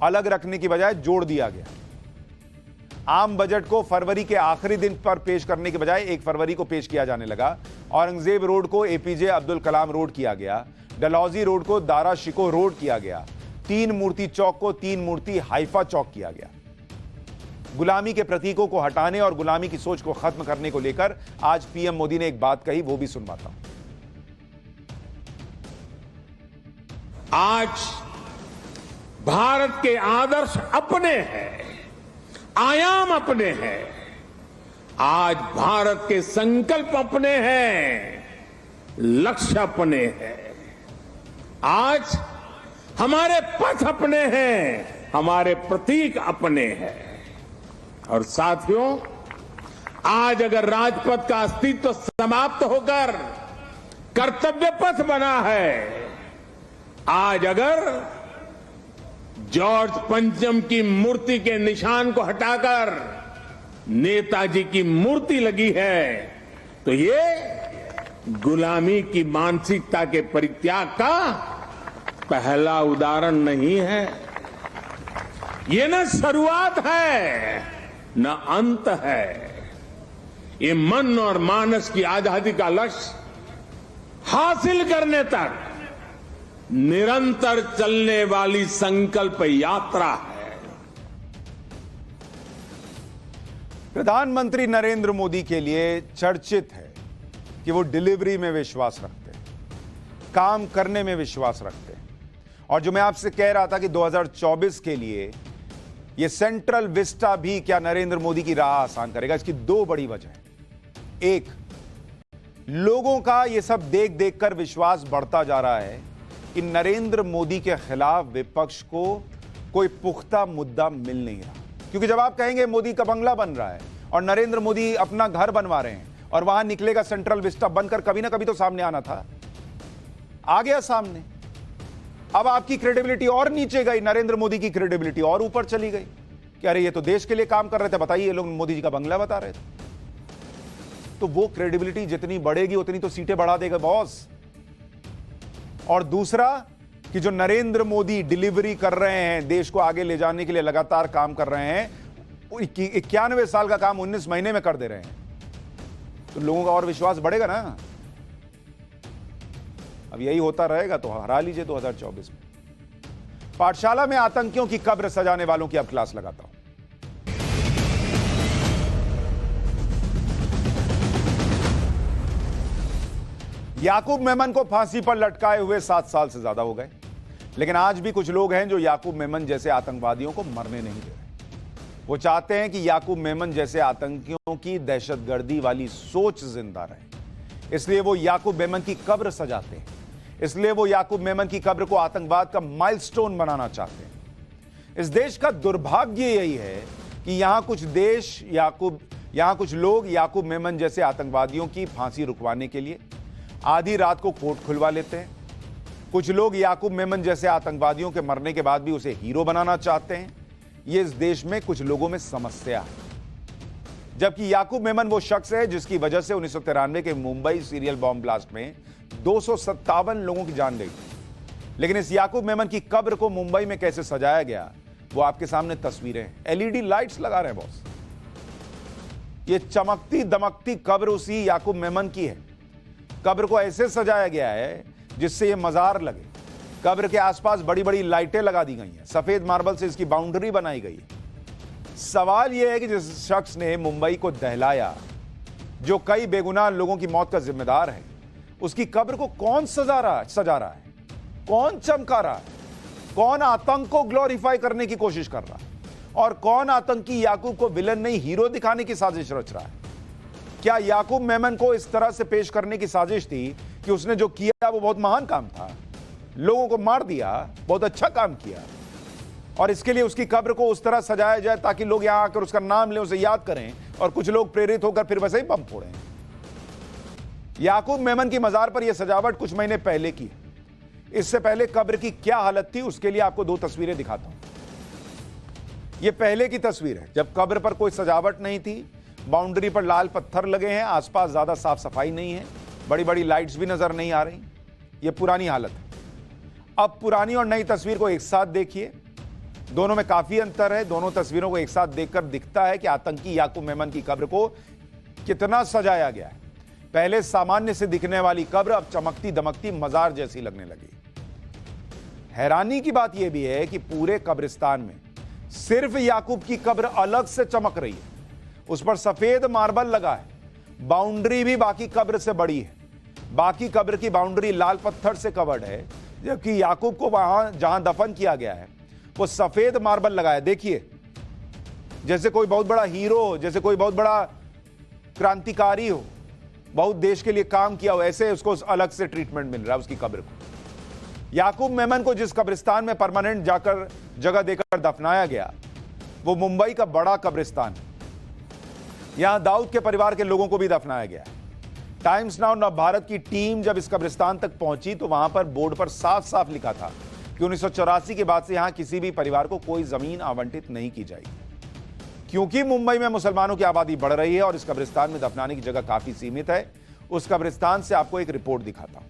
अलग रखने की बजाय जोड़ दिया गया। आम बजट को फरवरी के आखिरी दिन पर पेश करने के बजाय 1 फरवरी को पेश किया जाने लगा। औरंगजेब रोड को एपीजे अब्दुल कलाम रोड किया गया। डलहौजी रोड को दारा शिकोह रोड किया गया। 3 मूर्ति चौक को 3 मूर्ति हाइफा चौक किया गया। गुलामी के प्रतीकों को हटाने और गुलामी की सोच को खत्म करने को लेकर आज पीएम मोदी ने एक बात कही, वो भी सुनवाता हूं। आज भारत के आदर्श अपने हैं, आयाम अपने हैं। आज भारत के संकल्प अपने हैं, लक्ष्य अपने हैं। आज हमारे पथ अपने हैं, हमारे प्रतीक अपने हैं। और साथियों, आज अगर राजपथ का अस्तित्व समाप्त होकर कर्तव्य पथ बना है, आज अगर जॉर्ज पंचम की मूर्ति के निशान को हटाकर नेताजी की मूर्ति लगी है, तो ये गुलामी की मानसिकता के परित्याग का पहला उदाहरण नहीं है। ये न शुरुआत है न अंत है। ये मन और मानस की आजादी का लक्ष्य हासिल करने तक निरंतर चलने वाली संकल्प यात्रा है। प्रधानमंत्री नरेंद्र मोदी के लिए चर्चित है कि वो डिलीवरी में विश्वास रखते हैं, काम करने में विश्वास रखते हैं। और जो मैं आपसे कह रहा था कि 2024 के लिए ये सेंट्रल विस्टा भी क्या नरेंद्र मोदी की राह आसान करेगा, इसकी दो बड़ी वजह है। एक, लोगों का ये सब देख देख कर विश्वास बढ़ता जा रहा है कि नरेंद्र मोदी के खिलाफ विपक्ष को कोई पुख्ता मुद्दा मिल नहीं रहा। क्योंकि जब आप कहेंगे मोदी का बंगला बन रहा है और नरेंद्र मोदी अपना घर बनवा रहे हैं और वहां निकलेगा सेंट्रल विस्टा बनकर, कभी ना कभी तो सामने आना था, आ गया सामने। अब आपकी क्रेडिबिलिटी और नीचे गई, नरेंद्र मोदी की क्रेडिबिलिटी और ऊपर चली गई कि अरे ये तो देश के लिए काम कर रहे थे, बताइए ये लोग मोदी जी का बंगला बता रहे थे। तो वो क्रेडिबिलिटी जितनी बढ़ेगी उतनी तो सीटें बढ़ा देगा बॉस। और दूसरा कि जो नरेंद्र मोदी डिलीवरी कर रहे हैं, देश को आगे ले जाने के लिए लगातार काम कर रहे हैं, 91 साल का काम 19 महीने में कर दे रहे हैं, तो लोगों का और विश्वास बढ़ेगा ना। अब यही होता रहेगा तो हरा लीजिए 2024 में। पाठशाला में आतंकियों की कब्र सजाने वालों की अब क्लास लगाता हूं। याकूब मेमन को फांसी पर लटकाए हुए 7 साल से ज्यादा हो गए, लेकिन आज भी कुछ लोग हैं जो याकूब मेमन जैसे आतंकवादियों को मरने नहीं दे रहे। वो चाहते हैं कि याकूब मेमन जैसे आतंकियों की दहशतगर्दी वाली सोच जिंदा रहे, इसलिए वो याकूब मेमन की कब्र सजाते हैं। इसलिए वो याकूब मेमन की कब्र को आतंकवाद का माइलस्टोन बनाना चाहते हैं। इस देश का दुर्भाग्य यही है कि यहां कुछ लोग याकूब मेमन जैसे आतंकवादियों की फांसी रुकवाने के लिए आधी रात को कोर्ट खुलवा लेते हैं। कुछ लोग याकूब मेमन जैसे आतंकवादियोों के मरने के बाद भी उसे हीरो बनाना चाहते हैं। यह इस देश में कुछ लोगों में समस्या है। जबकि याकूब मेमन वो शख्स है जिसकी वजह से 1993 के मुंबई सीरियल बॉम्ब ब्लास्ट में 257 लोगों की जान गई। लेकिन इस याकूब मेमन की कब्र को मुंबई में कैसे सजाया गया, वो आपके सामने तस्वीरें हैं। एलईडी लाइट्स लगा रहे हैं बॉस। ये चमकती दमकती कब्र उसी याकूब मेमन की है। कब्र को ऐसे सजाया गया है जिससे ये मजार लगे। कब्र के आसपास बड़ी बड़ी लाइटें लगा दी गई हैं। सफेद मार्बल से इसकी बाउंड्री बनाई गई है। सवाल यह है कि जिस शख्स ने मुंबई को दहलाया, जो कई बेगुनाह लोगों की मौत का जिम्मेदार है, उसकी कब्र को कौन सजा रहा है? कौन चमका रहा है? कौन आतंक को ग्लोरीफाई करने की कोशिश कर रहा है? और कौन आतंकी याकूब को विलन नहीं हीरो दिखाने की साजिश रच रहा है? क्या याकूब मेमन को इस तरह से पेश करने की साजिश थी कि उसने जो किया वो बहुत महान काम था, लोगों को मार दिया, बहुत अच्छा काम किया, और इसके लिए उसकी कब्र को उस तरह सजाया जाए ताकि लोग यहां आकर उसका नाम लें, उसे याद करें, और कुछ लोग प्रेरित होकर फिर वैसे ही बम फोड़ें? याकूब मेमन की मजार पर यह सजावट कुछ महीने पहले की। इससे पहले कब्र की क्या हालत थी, उसके लिए आपको 2 तस्वीरें दिखाता हूं। यह पहले की तस्वीर है जब कब्र पर कोई सजावट नहीं थी, बाउंड्री पर लाल पत्थर लगे हैं, आसपास ज्यादा साफ सफाई नहीं है, बड़ी बड़ी लाइट्स भी नजर नहीं आ रही। यह पुरानी हालत है। अब पुरानी और नई तस्वीर को एक साथ देखिए, दोनों में काफी अंतर है। दोनों तस्वीरों को एक साथ देखकर दिखता है कि आतंकी याकूब मेमन की कब्र को कितना सजाया गया है। पहले सामान्य से दिखने वाली कब्र अब चमकती दमकती मजार जैसी लगने लगी। हैरानी की बात यह भी है कि पूरे कब्रिस्तान में सिर्फ याकूब की कब्र अलग से चमक रही है। उस पर सफेद मार्बल लगा है, बाउंड्री भी बाकी कब्र से बड़ी है। बाकी कब्र की बाउंड्री लाल पत्थर से कवर्ड है, जबकि याकूब को वहां जहां दफन किया गया है वो सफेद मार्बल लगा है। देखिए, जैसे कोई बहुत बड़ा हीरो हो, जैसे कोई बहुत बड़ा क्रांतिकारी हो, बहुत देश के लिए काम किया हो, ऐसे उसको अलग से ट्रीटमेंट मिल रहा है उसकी कब्र को। याकूब मेमन को जिस कब्रिस्तान में परमानेंट जाकर जगह देकर दफनाया गया, वो मुंबई का बड़ा कब्रिस्तान है। यहां दाऊद के परिवार के लोगों को भी दफनाया गया। टाइम्स नाउ नव भारत की टीम जब इस कब्रिस्तान तक पहुंची तो वहां पर बोर्ड पर साफ साफ लिखा था कि 1984 के बाद से यहां किसी भी परिवार को कोई जमीन आवंटित नहीं की जाएगी। क्योंकि मुंबई में मुसलमानों की आबादी बढ़ रही है और इस कब्रिस्तान में दफनाने की जगह काफी सीमित है, उस कब्रिस्तान से आपको एक रिपोर्ट दिखाता हूं।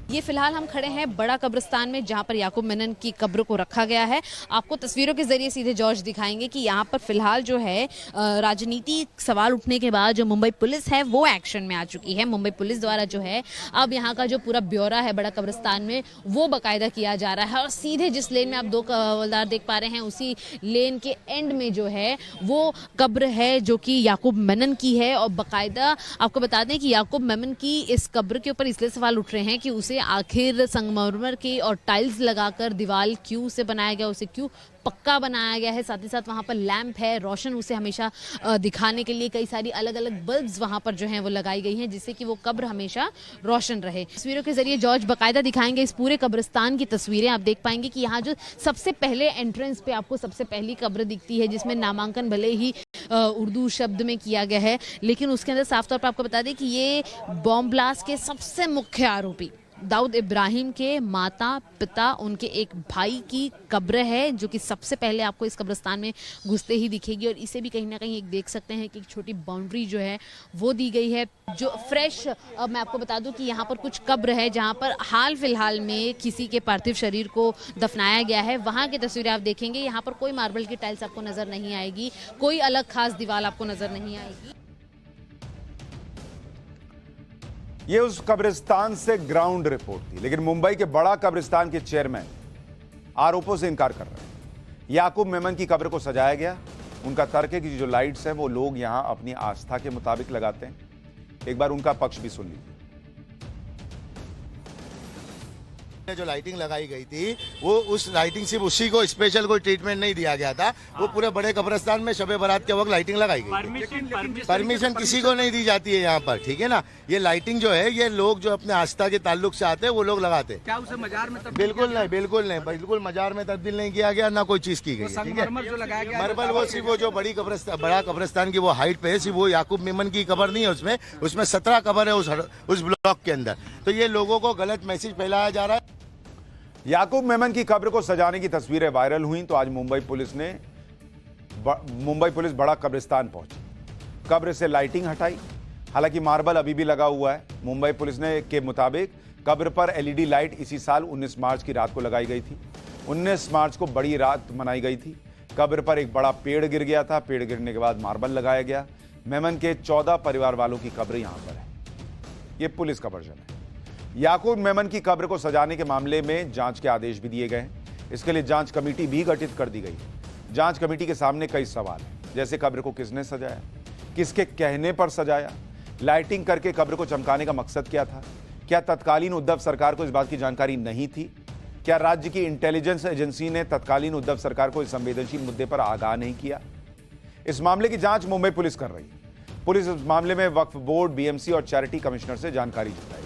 ये फिलहाल हम खड़े हैं बड़ा कब्रिस्तान में, जहां पर याकूब मेनन की कब्र को रखा गया है। आपको तस्वीरों के जरिए सीधे जॉर्ज दिखाएंगे कि यहाँ पर फिलहाल जो है राजनीति सवाल उठने के बाद जो मुंबई पुलिस है वो एक्शन में आ चुकी है। मुंबई पुलिस द्वारा जो है अब यहाँ का जो पूरा ब्यौरा है बड़ा कब्रिस्तान में वो बाकायदा किया जा रहा है, और सीधे जिस लेन में आप दो हवलदार देख पा रहे हैं उसी लेन के एंड में जो है वो कब्र है जो कि याकूब मेनन की है। और बाकायदा आपको बता दें कि याकूब मेनन की इस कब्र के ऊपर इसलिए सवाल उठ रहे हैं कि उसे आखिर संगमरमर की और टाइल्स लगाकर दीवार क्यों उसे बनाया गया, उसे क्यों पक्का बनाया गया है। साथ ही साथ वहाँ पर लैंप है, रोशन उसे हमेशा दिखाने के लिए कई सारी अलग अलग बल्ब्स वहाँ पर जो हैं वो लगाई गई हैं, जिससे कि वो कब्र हमेशा रोशन रहे। तस्वीरों के जरिए जॉर्ज बाकायदा दिखाएंगे इस पूरे कब्रिस्तान की तस्वीरें। आप देख पाएंगे कि यहाँ जो सबसे पहले एंट्रेंस पे आपको सबसे पहली कब्र दिखती है, जिसमें नामांकन भले ही उर्दू शब्द में किया गया है, लेकिन उसके अंदर साफ तौर पर आपको बता दें कि ये बॉम्ब ब्लास्ट के सबसे मुख्य आरोपी दाऊद इब्राहिम के माता पिता उनके एक भाई की कब्र है, जो कि सबसे पहले आपको इस कब्रिस्तान में घुसते ही दिखेगी। और इसे भी कहीं ना कहीं एक देख सकते हैं कि एक छोटी बाउंड्री जो है वो दी गई है जो फ्रेश। अब मैं आपको बता दूं कि यहाँ पर कुछ कब्र है जहाँ पर हाल फिलहाल में किसी के पार्थिव शरीर को दफनाया गया है। वहाँ की तस्वीरें आप देखेंगे, यहाँ पर कोई मार्बल की टाइल्स आपको नजर नहीं आएगी, कोई अलग खास दीवार आपको नजर नहीं आएगी। ये उस कब्रिस्तान से ग्राउंड रिपोर्ट थी, लेकिन मुंबई के बड़ा कब्रिस्तान के चेयरमैन आरोपों से इनकार कर रहे हैं। याकूब मेमन की कब्र को सजाया गया। उनका तर्क है कि जो लाइट्स हैं वो लोग यहां अपनी आस्था के मुताबिक लगाते हैं। एक बार उनका पक्ष भी सुन लीजिए। जो लाइटिंग लगाई गई थी वो उस लाइटिंग सिर्फ उसी को स्पेशल कोई ट्रीटमेंट नहीं दिया गया था। वो पूरे बड़े कब्रिस्तान में शबे बारात के वक्त लाइटिंग लगाई गई। परमिशन किसी को नहीं दी जाती है यहाँ पर, ठीक है ना। ये लाइटिंग जो है ये लोग जो अपने आस्था के ताल्लुक से आते हैं वो लोग लगाते हैं। क्या उसे मजार में बिल्कुल नहीं, बिल्कुल नहीं, बिल्कुल मजार में तब्दील नहीं किया गया, ना कोई चीज की गई है, ठीक है। मार्बल वो सिर्फ वो जो बड़ा कब्रिस्तान की वो हाइट पे है, सिर्फ वो याकूब मेमन की कब्र नहीं है, उसमें 17 कब्र है उस ब्लॉक के अंदर। तो ये लोगों को गलत मैसेज फैलाया जा रहा है। याकूब मेमन की कब्र को सजाने की तस्वीरें वायरल हुई तो आज मुंबई पुलिस बड़ा कब्रिस्तान पहुंची। कब्र से लाइटिंग हटाई, हालांकि मार्बल अभी भी लगा हुआ है। मुंबई पुलिस के मुताबिक कब्र पर एलईडी लाइट इसी साल 19 मार्च की रात को लगाई गई थी। 19 मार्च को बड़ी रात मनाई गई थी। कब्र पर एक बड़ा पेड़ गिर गया था। पेड़ गिरने के बाद मार्बल लगाया गया। मेमन के 14 परिवार वालों की कब्र यहां पर है। यह पुलिस का वर्जन है। याकूब मेमन की कब्र को सजाने के मामले में जांच के आदेश भी दिए गए हैं। इसके लिए जांच कमेटी भी गठित कर दी गई है। जांच कमेटी के सामने कई सवाल हैं, जैसे कब्र को किसने सजाया, किसके कहने पर सजाया, लाइटिंग करके कब्र को चमकाने का मकसद क्या था, क्या तत्कालीन उद्धव सरकार को इस बात की जानकारी नहीं थी, क्या राज्य की इंटेलिजेंस एजेंसी ने तत्कालीन उद्धव सरकार को इस संवेदनशील मुद्दे पर आगाह नहीं किया। इस मामले की जांच मुंबई पुलिस कर रही है। पुलिस इस मामले में वक्फ बोर्ड, बीएमसी और चैरिटी कमिश्नर से जानकारी जुटाएगी।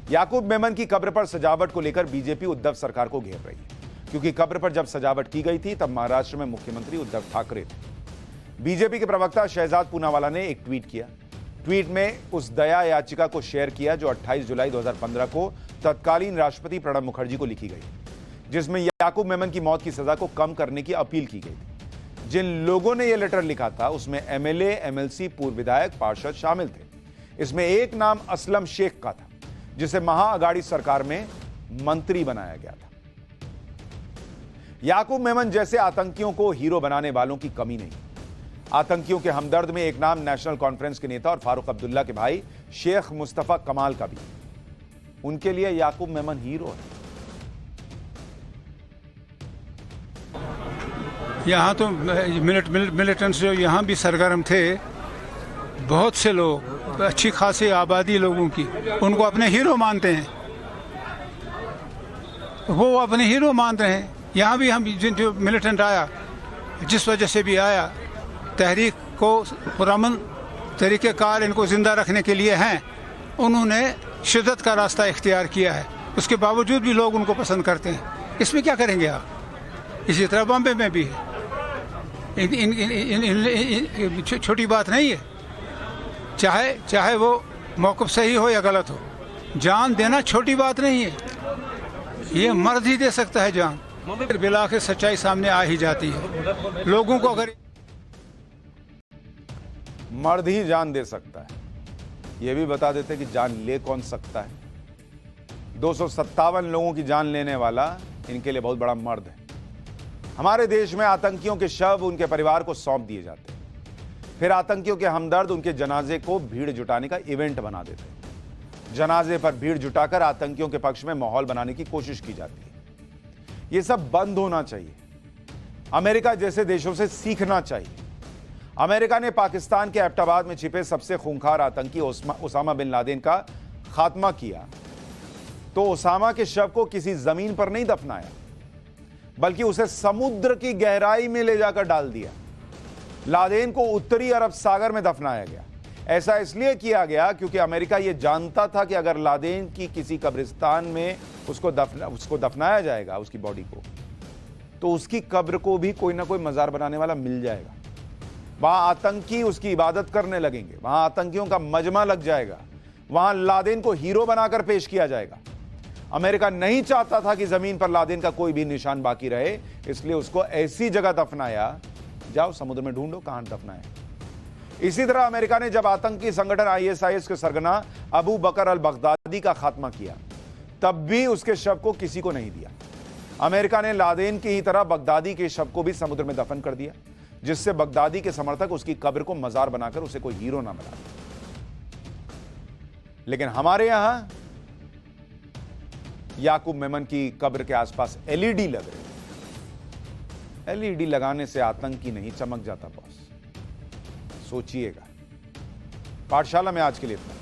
याकूब मेमन की कब्र पर सजावट को लेकर बीजेपी उद्धव सरकार को घेर रही है, क्योंकि कब्र पर जब सजावट की गई थी तब महाराष्ट्र में मुख्यमंत्री उद्धव ठाकरे थे। बीजेपी के प्रवक्ता शहजाद पूनावाला ने एक ट्वीट किया। ट्वीट में उस दया याचिका को शेयर किया जो 28 जुलाई 2015 को तत्कालीन राष्ट्रपति प्रणब मुखर्जी को लिखी गई, जिसमें याकूब मेमन की मौत की सजा को कम करने की अपील की गई थी। जिन लोगों ने यह लेटर लिखा था उसमें एमएलए, एमएलसी, पूर्व विधायक, पार्षद शामिल थे। इसमें एक नाम असलम शेख का था, जिसे महाअगाड़ी सरकार में मंत्री बनाया गया था। याकूब मेमन जैसे आतंकियों को हीरो बनाने वालों की कमी नहीं। आतंकियों के हमदर्द में एक नाम नेशनल कॉन्फ्रेंस के नेता और फारूक अब्दुल्ला के भाई शेख मुस्तफा कमाल का भी। उनके लिए याकूब मेमन हीरो है। यहाँ तो मिलिटेंट्स जो यहाँ भी सरगर्म थे, बहुत से लोग, अच्छी खासी आबादी लोगों की, उनको अपने हीरो मानते हैं। वो अपने हीरो मान रहे हैं। यहाँ भी हम जो मिलिटेंट आया, जिस वजह से भी आया, तहरीक को पुरअमन तरीक़ेकार इनको ज़िंदा रखने के लिए हैं, उन्होंने शिद्दत का रास्ता इख्तियार किया है। उसके बावजूद भी लोग उनको पसंद करते हैं। इसमें क्या करेंगे आप। इसी तरह बॉम्बे में भी है। छोटी बात नहीं है। चाहे वो मौक़िफ़ सही हो या गलत हो, जान देना छोटी बात नहीं है। ये मर्द ही दे सकता है जान। बिला के सच्चाई सामने आ ही जाती है। लोगों को अगर मर्द ही जान दे सकता है, यह भी बता देते कि जान ले कौन सकता है। 257 लोगों की जान लेने वाला इनके लिए बहुत बड़ा मर्द है। हमारे देश में आतंकियों के शव उनके परिवार को सौंप दिए जाते हैं, फिर आतंकियों के हमदर्द उनके जनाजे को भीड़ जुटाने का इवेंट बना देते हैं। जनाजे पर भीड़ जुटाकर आतंकियों के पक्ष में माहौल बनाने की कोशिश की जाती है। यह सब बंद होना चाहिए। अमेरिका जैसे देशों से सीखना चाहिए। अमेरिका ने पाकिस्तान के एबटाबाद में छिपे सबसे खूंखार आतंकी ओसामा बिन लादेन का खात्मा किया तो ओसामा के शव को किसी जमीन पर नहीं दफनाया, बल्कि उसे समुद्र की गहराई में ले जाकर डाल दिया। लादेन को उत्तरी अरब सागर में दफनाया गया। ऐसा इसलिए किया गया क्योंकि अमेरिका यह जानता था कि अगर लादेन की किसी कब्रिस्तान में उसको दफनाया जाएगा, उसकी बॉडी को, तो उसकी कब्र को भी कोई ना कोई मजार बनाने वाला मिल जाएगा। वहां आतंकी उसकी इबादत करने लगेंगे, वहां आतंकियों का मजमा लग जाएगा, वहां लादेन को हीरो बनाकर पेश किया जाएगा। अमेरिका नहीं चाहता था कि जमीन पर लादेन का कोई भी निशान बाकी रहे, इसलिए उसको ऐसी जगह दफनाया, जाओ समुद्र में ढूंढो कहां दफनाया। इसी तरह अमेरिका ने जब आतंकी संगठन ISIS के सरगना अबू बकर अल बगदादी का खात्मा किया, तब भी उसके शव को किसी को नहीं दिया। अमेरिका ने लादेन की ही तरह बगदादी के शव को भी समुद्र में दफन कर दिया, जिससे बगदादी के समर्थक उसकी कब्र को मजार बनाकर उसे कोई हीरो ना बना दे। लेकिन हमारे यहां याकूब मेमन की कब्र के आसपास LED लग रही है। LED लगाने से आतंकी नहीं चमक जाता बॉस, सोचिएगा। पाठशाला में आज के लिए इतना।